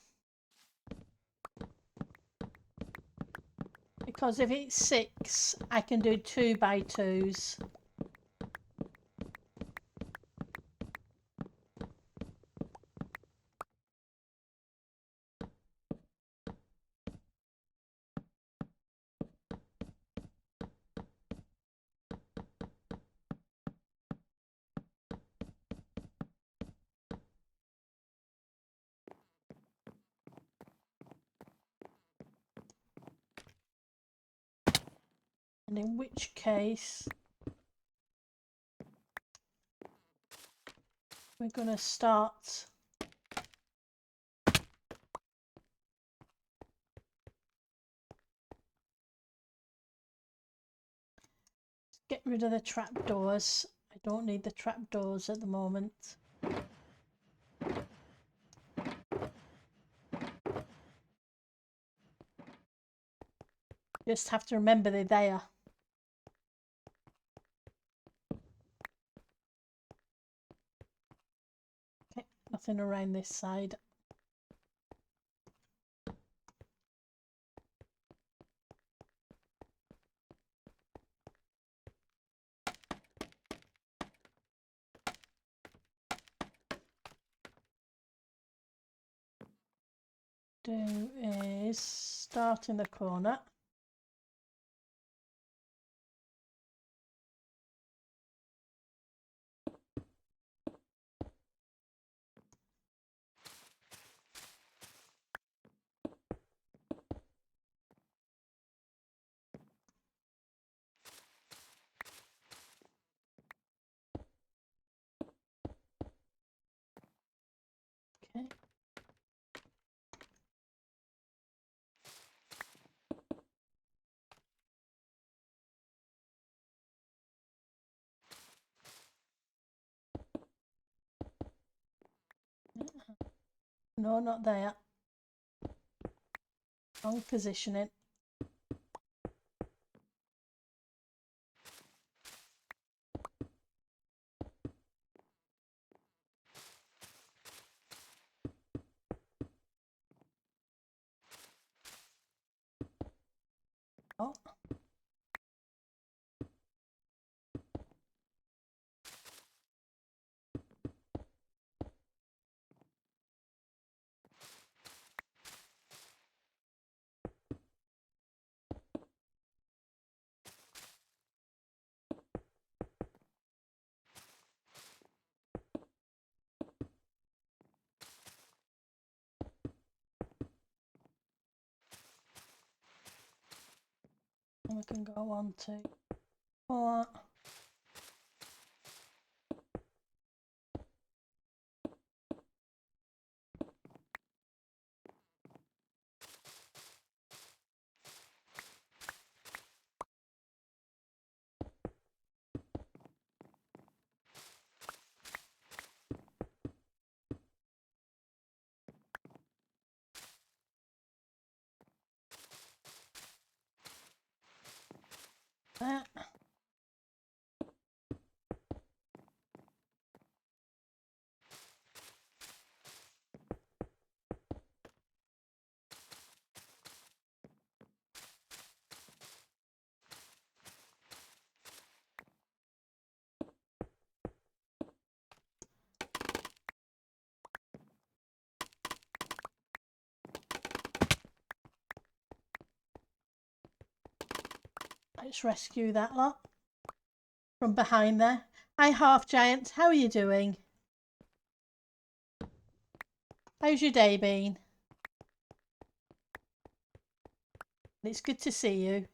Because if it's 6, I can do 2 by 2s. And in which case, we're going to start get rid of the trapdoors. I don't need the trapdoors at the moment. Just have to remember they're there. Okay, nothing around this side. Do is start in the corner. No, not there. Wrong positioning. Oh. And we can go on to 4. There. Let's rescue that lot from behind there. Hi, Half Giant. How are you doing? How's your day been? It's good to see you.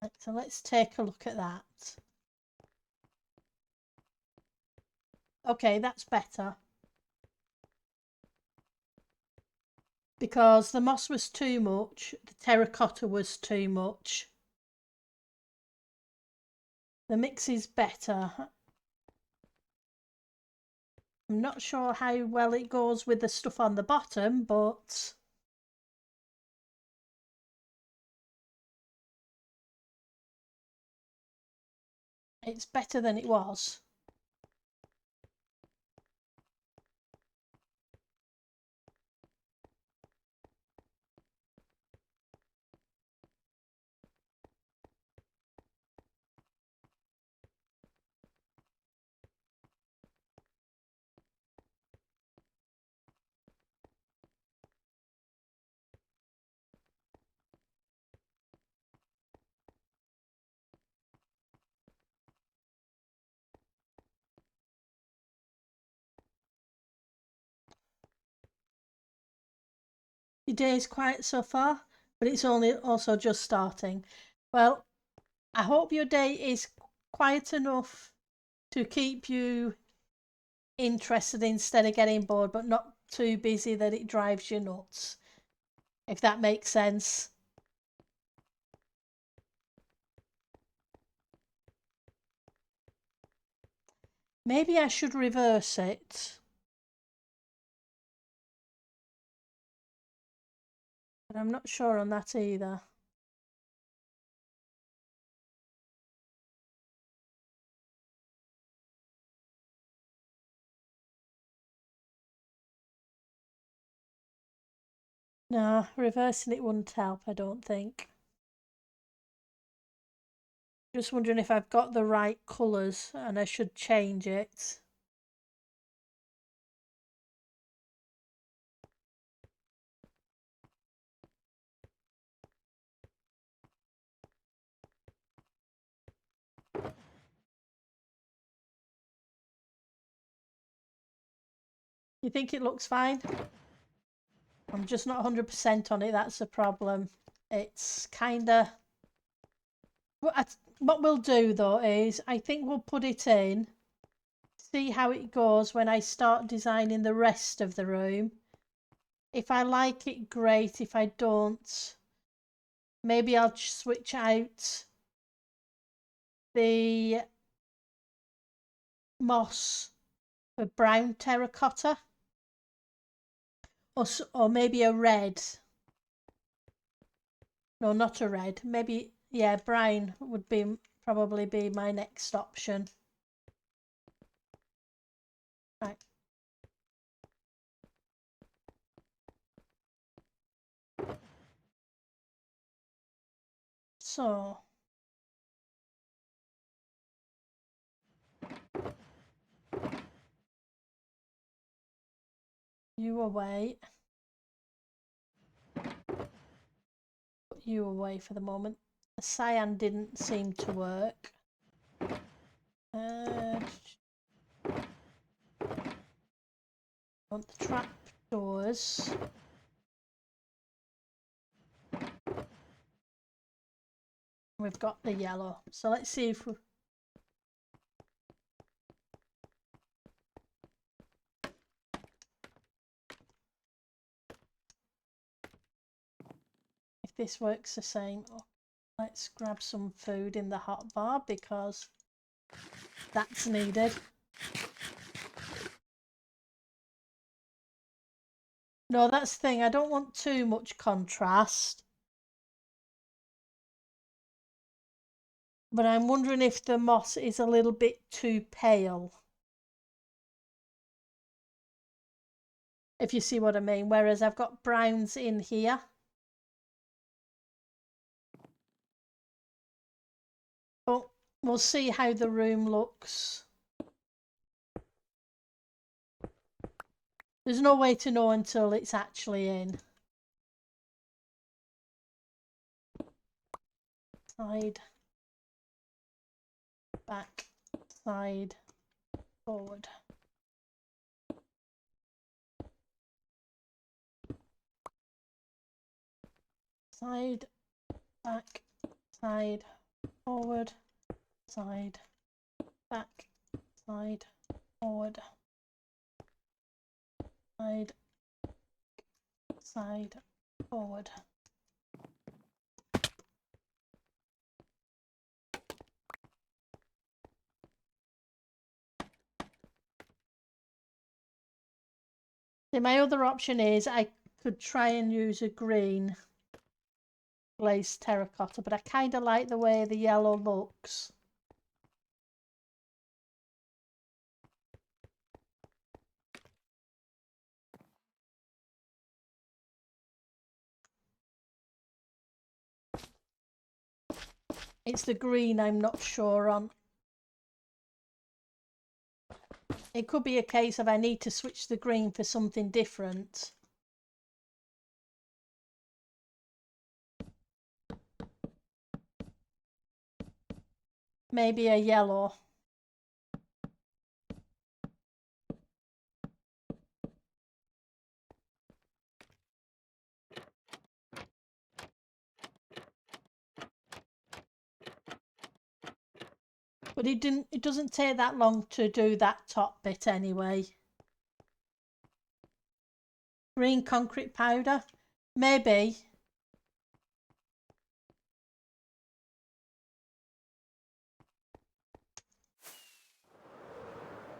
Right, so let's take a look at that. Okay, that's better. Because the moss was too much, the terracotta was too much. The mix is better. I'm not sure how well it goes with the stuff on the bottom, but it's better than it was. Your day is quiet so far, but it's only also just starting. Well, I hope your day is quiet enough to keep you interested instead of getting bored, but not too busy that it drives you nuts, if that makes sense. Maybe I should reverse it. But I'm not sure on that either. No, reversing it wouldn't help, I don't think. Just wondering if I've got the right colours and I should change it. You think it looks fine? I'm just not 100% on it, that's the problem. It's kinda... What we'll do though is, I think we'll put it in, see how it goes when I start designing the rest of the room. If I like it, great. If I don't, maybe I'll switch out the moss for brown terracotta, or maybe a red. No, not a red. Maybe, yeah, brown would be probably be my next option. Right. So you away. Put you away for the moment. The cyan didn't seem to work. Want the trap doors. We've got the yellow. So let's see if this works the same. Oh, let's grab some food in the hot bar because that's needed. No, that's the thing. I don't want too much contrast. But I'm wondering if the moss is a little bit too pale. If you see what I mean. Whereas I've got browns in here. But we'll see how the room looks. There's no way to know until it's actually in. Side, back, side, forward. Side, back, side, forward, side, back, side, forward, side, side, forward. So my other option is I could try and use a green glazed terracotta, but I kind of like the way the yellow looks. It's the green I'm not sure on. It could be a case of I need to switch the green for something different. Maybe a yellow. But it doesn't take that long to do that top bit anyway. Green concrete powder, maybe.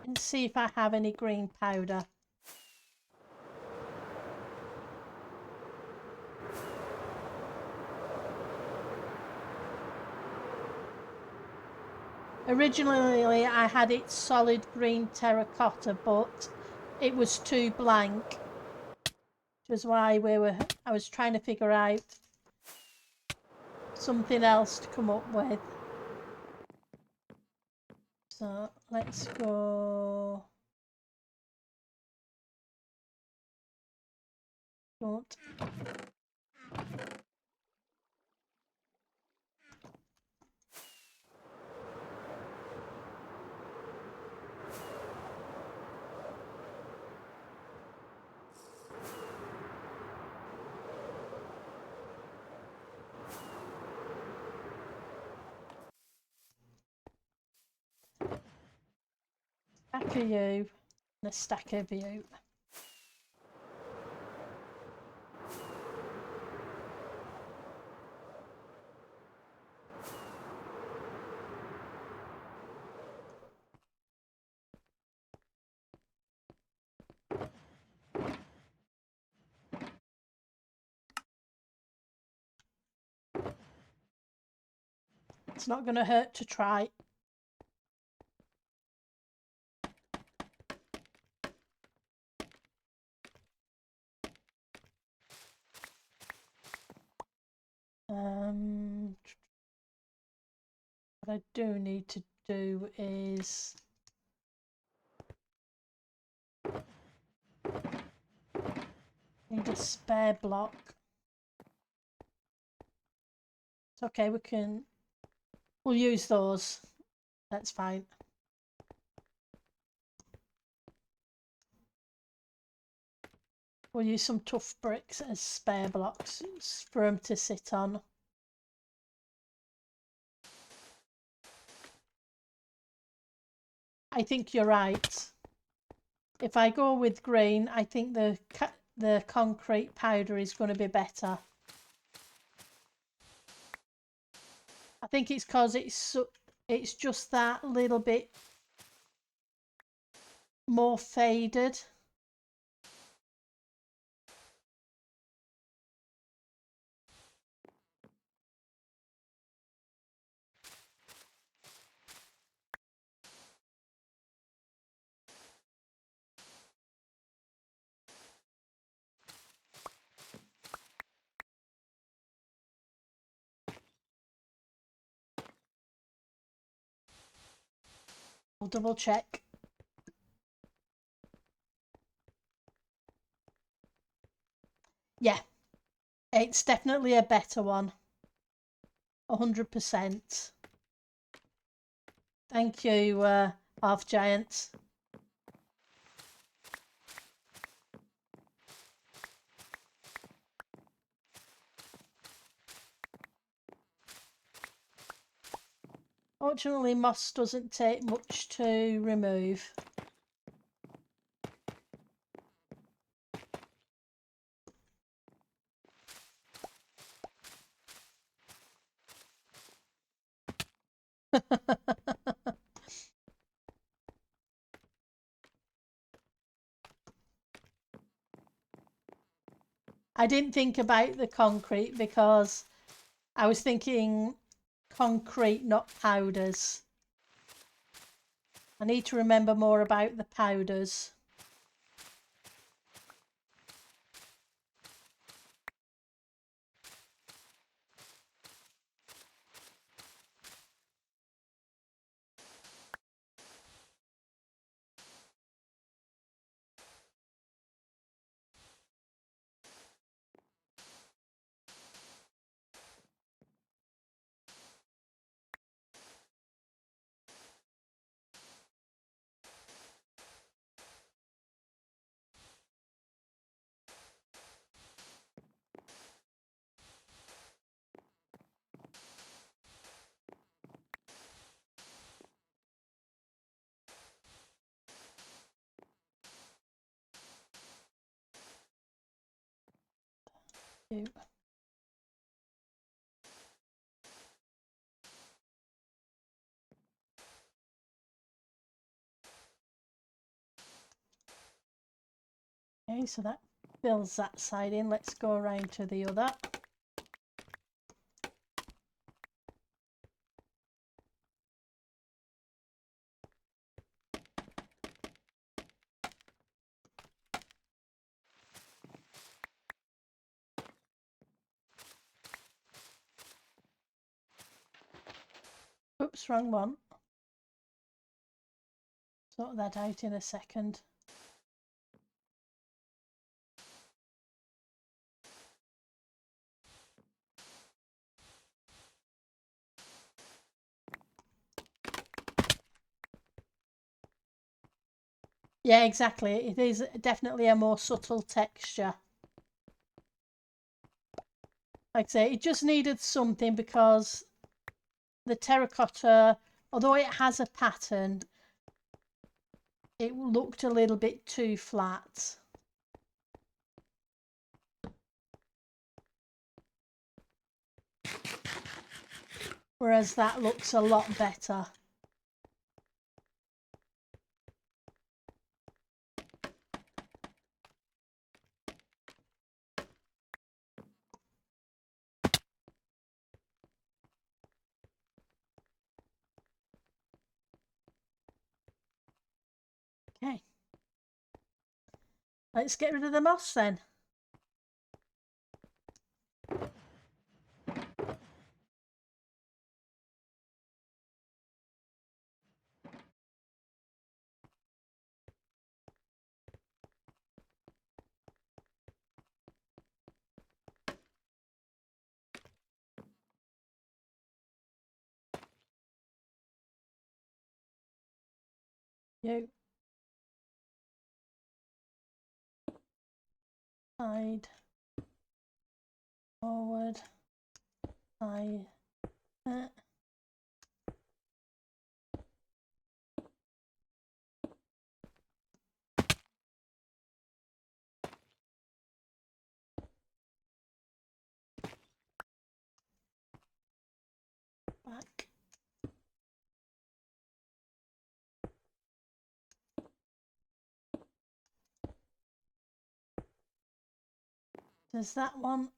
Let's see if I have any green powder. Originally I had it solid green terracotta, but it was too blank, which was why I was trying to figure out something else to come up with. So let's go. Don't. Stack of you and a stack of you. It's not going to hurt to try. What I do need to do is need a spare block. It's okay, we'll use those. That's fine. We'll use some tough bricks as spare blocks for them to sit on. I think you're right. If I go with green, I think the concrete powder is going to be better. I think it's because it's just that little bit more faded. We'll double check. Yeah, it's definitely a better one. 100%. Thank you, Half Giant. Fortunately, moss doesn't take much to remove. I didn't think about the concrete because I was thinking concrete, not powders. I need to remember more about the powders. Okay, so that fills that side in. Let's go around to the other. Oops, wrong one. Sort that out in a second. Yeah, exactly. It is definitely a more subtle texture. Like I say, it just needed something because the terracotta, although it has a pattern, it looked a little bit too flat. Whereas that looks a lot better. Let's get rid of the moss then. You. Side. Forward. Side. Back. Does that one?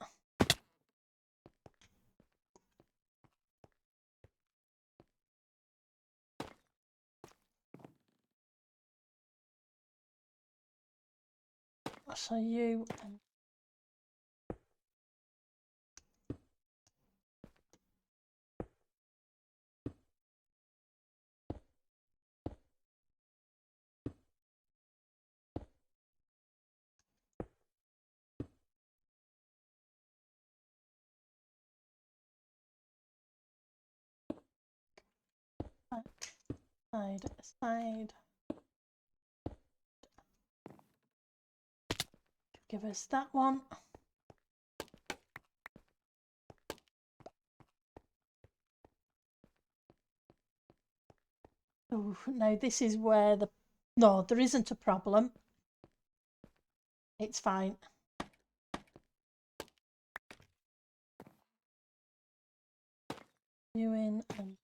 So you. Back. Side. Side. Give us that one. Oh, no, this is where the... No, there isn't a problem. It's fine. You in and...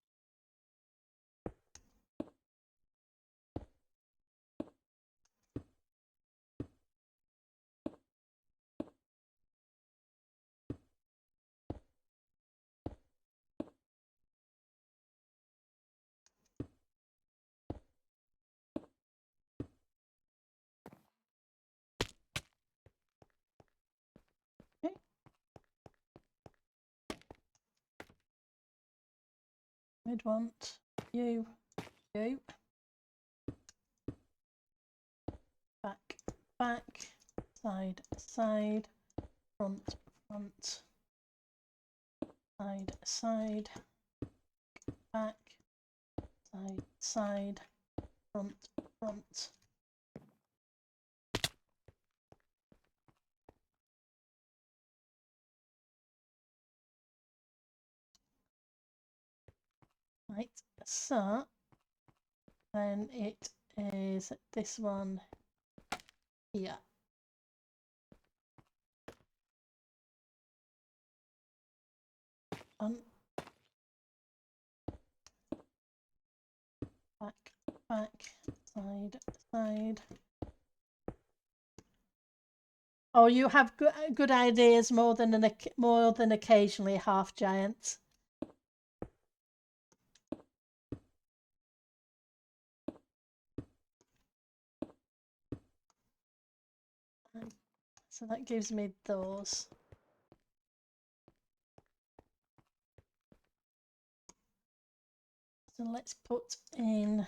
Okay. We'd want you, back, back, side, side, front, front, side, side, back, side, side, front, front. Right, so then it is this one here. On, back, back, side, side. Oh, you have good ideas more than occasionally half giants. So that gives me those. So let's put in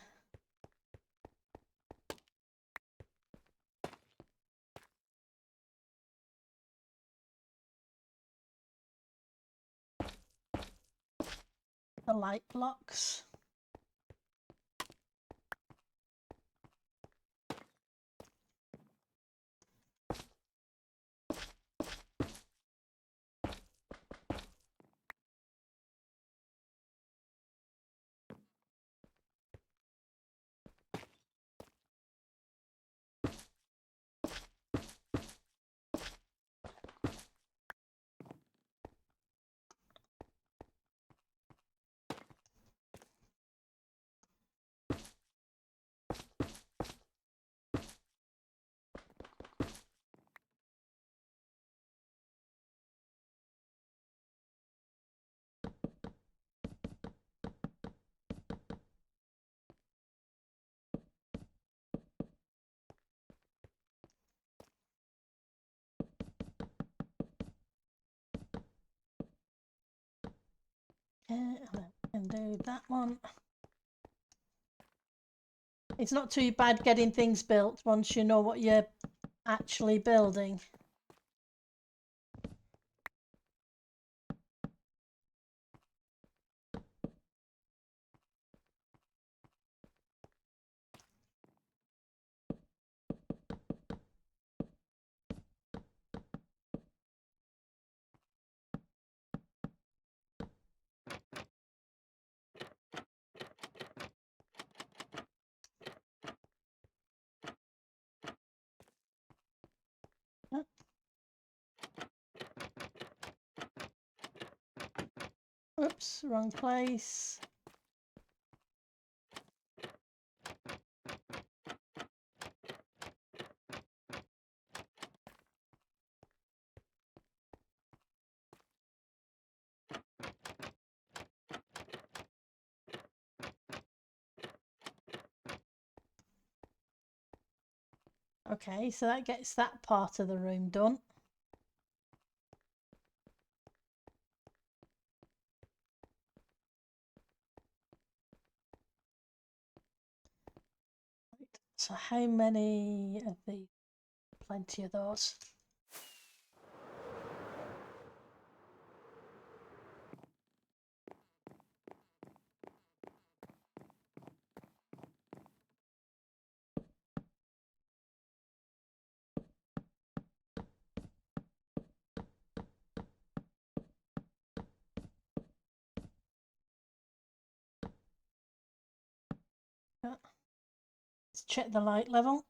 the light blocks. Okay, and do that one. It's not too bad getting things built once you know what you're actually building. Oops, wrong place. Okay, so that gets that part of the room done. Right, so how many of these? Plenty of those. Let's check the light level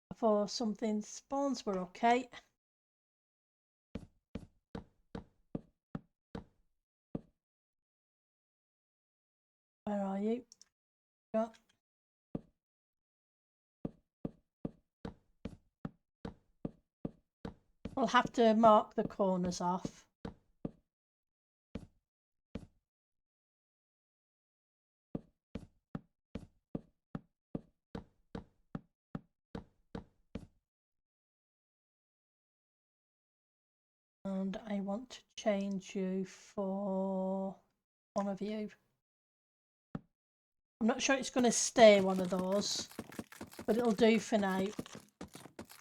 before something spawns. We're okay. Where are you? Go. We'll have to mark the corners off. And I want to change you for one of you. I'm not sure it's going to stay one of those, but it'll do for now.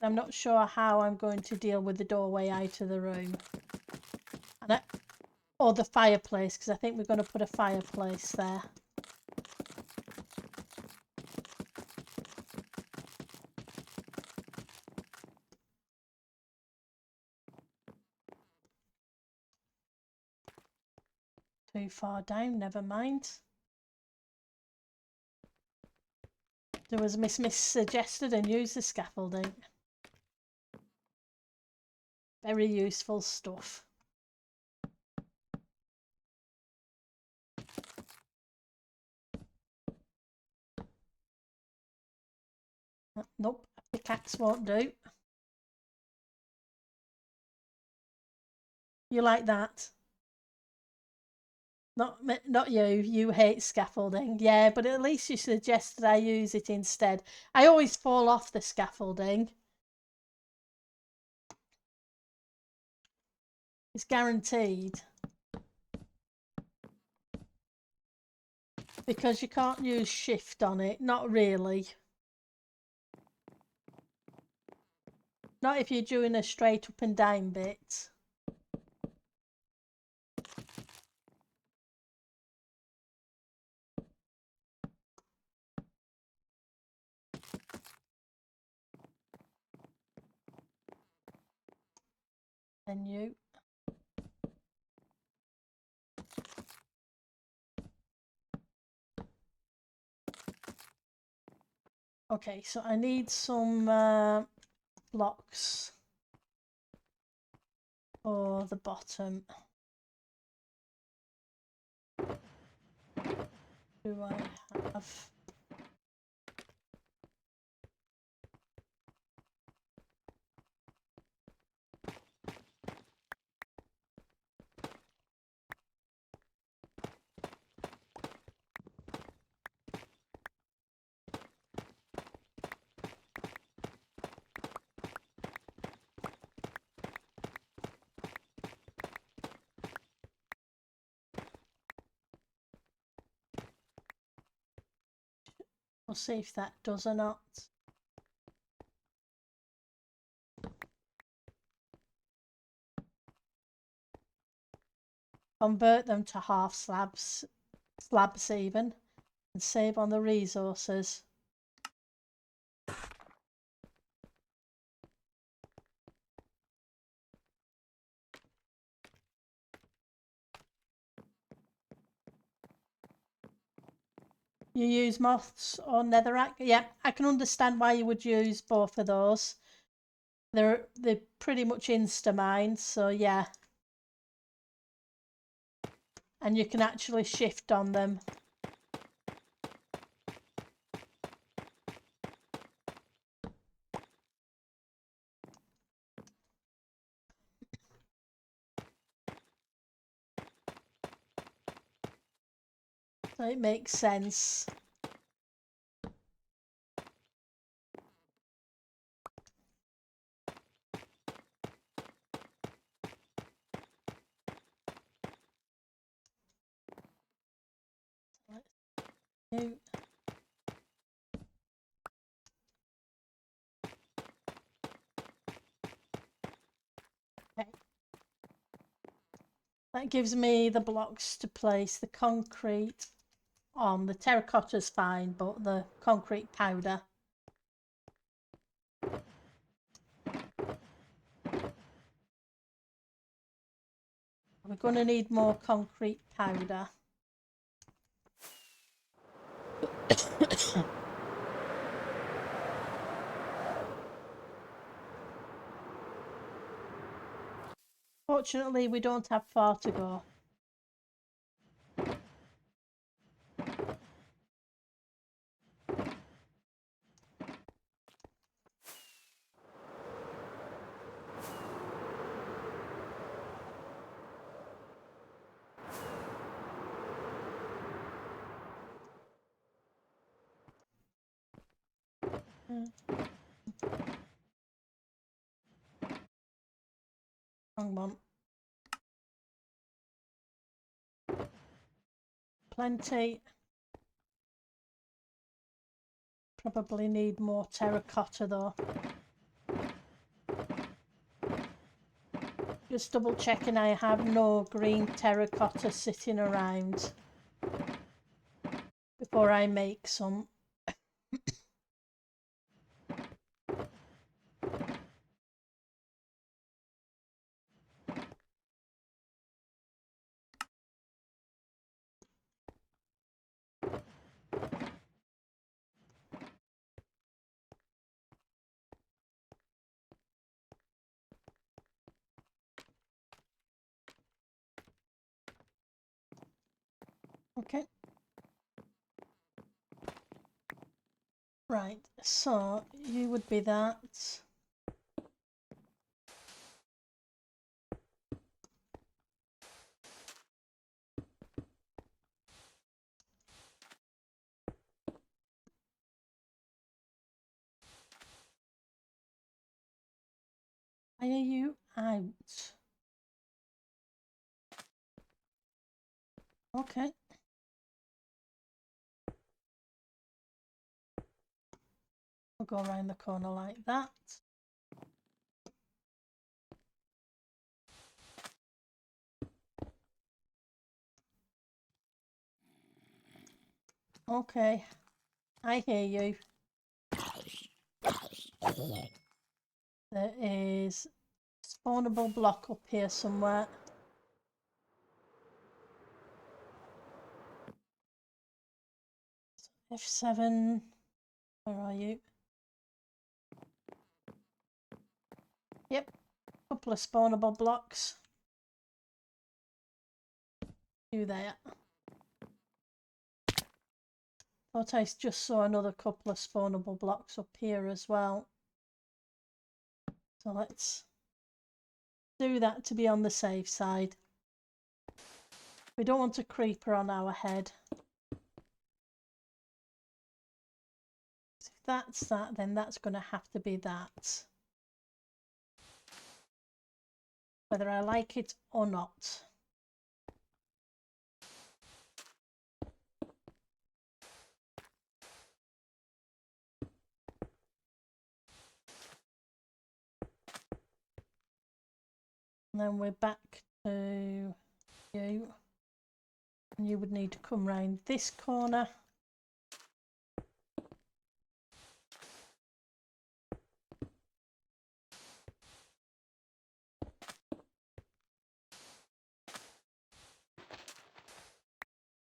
I'm not sure how I'm going to deal with the doorway out of the room. Or the fireplace, because I think we're going to put a fireplace there. Too far down, never mind. There was Miss suggested and use the scaffolding. Very useful stuff. Nope, a pickaxe won't do. You like that? Not you. You hate scaffolding. Yeah, but at least you suggested I use it instead. I always fall off the scaffolding. It's guaranteed. Because you can't use shift on it. Not really. Not if you're doing a straight up and down bit. Then you. Okay, so I need some blocks for the bottom. Do I have? We'll see if that does or not. Convert them to half slabs even, and save on the resources. You use moths or netherrack? Yeah, I can understand why you would use both of those. They're pretty much insta mines, so yeah. And you can actually shift on them. So it makes sense. Okay. That gives me the blocks to place the concrete on. The terracotta's fine, but the concrete powder. We're going to need more concrete powder. Fortunately, we don't have far to go. Wrong one. Plenty. Probably need more terracotta though. Just double checking I have no green terracotta sitting around before I make some. Okay. Right, so you would be that. Why are you out? Okay. We'll go around the corner like that. Okay, I hear you. There is a spawnable block up here somewhere. F7, where are you? Yep, couple of spawnable blocks. You there. Thought I just saw another couple of spawnable blocks up here as well. So let's do that to be on the safe side. We don't want a creeper on our head. If that's that, then that's going to have to be that. Whether I like it or not. And then we're back to you. And you would need to come round this corner.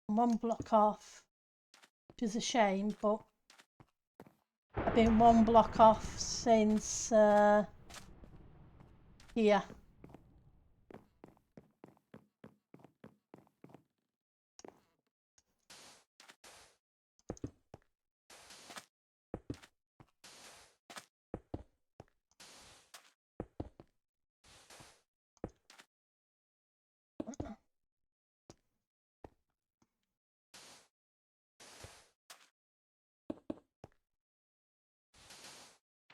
One block off, which is a shame, but I've been one block off since here.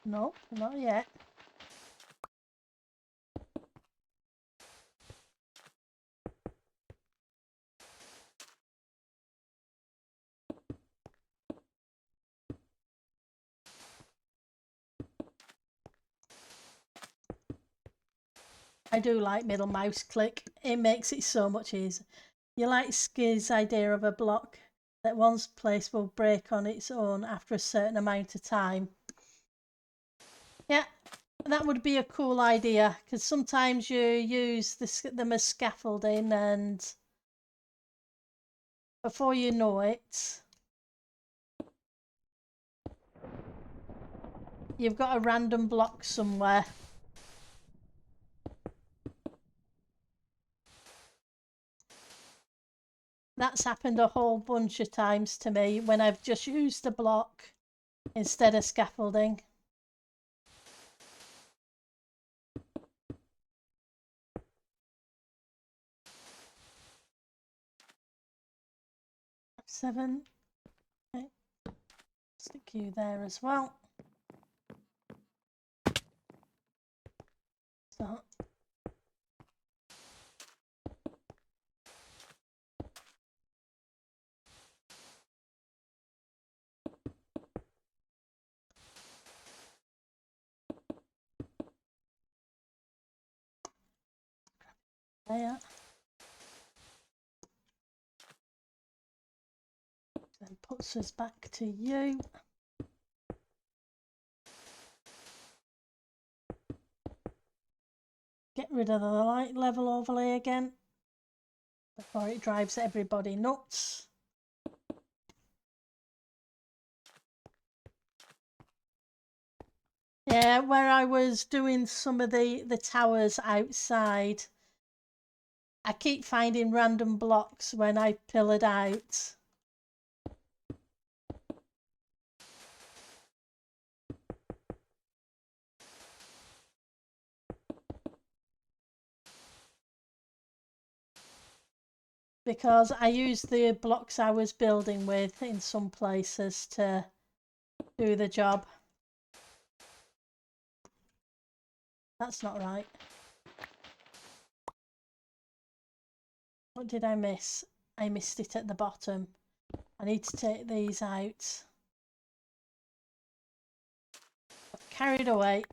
Nope, not yet. I do like middle mouse click. It makes it so much easier. You like Skiz's idea of a block that one's place will break on its own after a certain amount of time. Yeah, that would be a cool idea, because sometimes you use them as scaffolding and before you know it, you've got a random block somewhere. That's happened a whole bunch of times to me when I've just used a block instead of scaffolding. Seven. Okay. Stick you there as well. So there. Then puts us back to you. Get rid of the light level overlay again before it drives everybody nuts. Yeah, where I was doing some of the towers outside, I keep finding random blocks when I pillared out. Because I used the blocks I was building with in some places to do the job. That's not right. What did I miss? I missed it at the bottom. I need to take these out. I've carried away.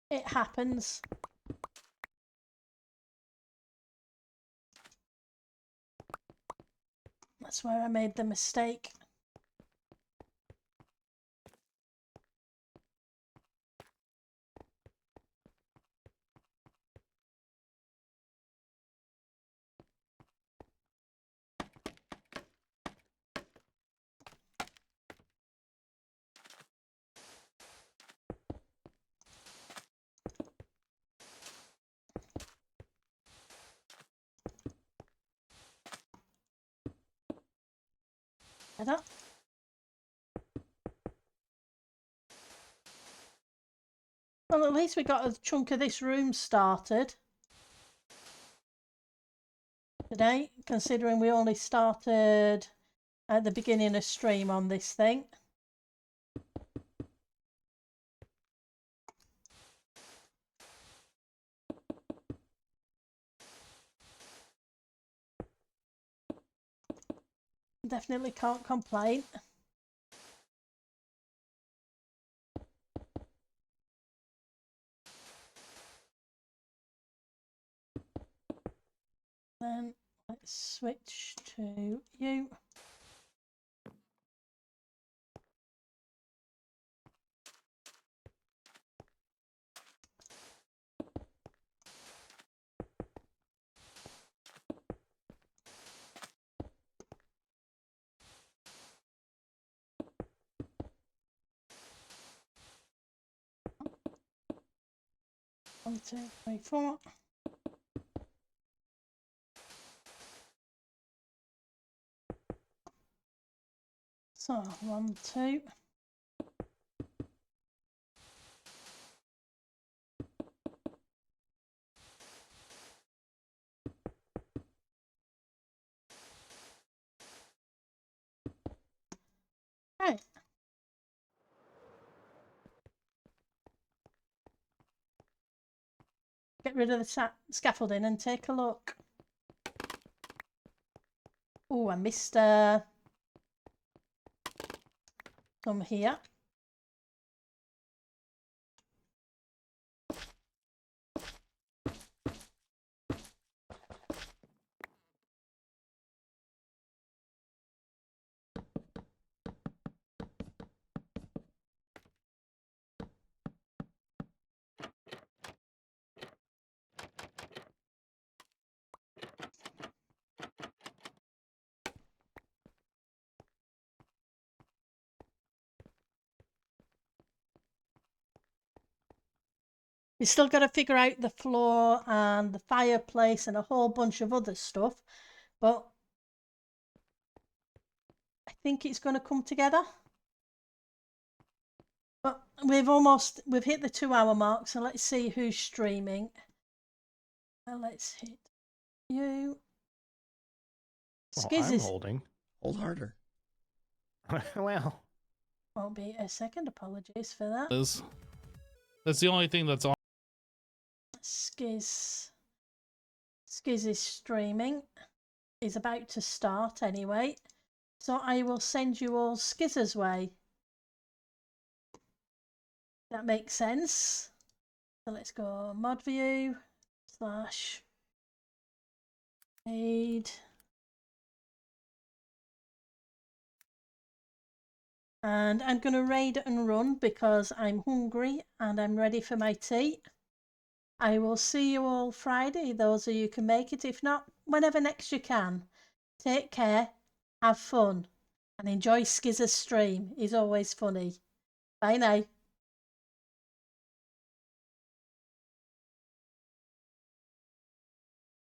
It happens. That's where I made the mistake. Well, at least we got a chunk of this room started today, considering we only started at the beginning of stream on this thing. Definitely can't complain. Then let's switch to you. One, two, three, four. So 1, 2. Right. Get rid of the scaffolding and take a look. Oh, I missed some here. You still got to figure out the floor and the fireplace and a whole bunch of other stuff, but I think it's going to come together. But we've hit the 2-hour mark, so let's see who's streaming. Let's hit you. Well, Skiz I'm is holding. Hold harder. Well, won't be a second. Apologies for that. That's the only thing that's on. Skiz is streaming. Is about to start anyway, so I will send you all Skiz's way. That makes sense. So let's go mod view / aid. And I'm going to raid and run because I'm hungry and I'm ready for my tea. I will see you all Friday, those of you who can make it. If not, whenever next you can. Take care, have fun, and enjoy Skiz's stream. He's always funny. Bye now.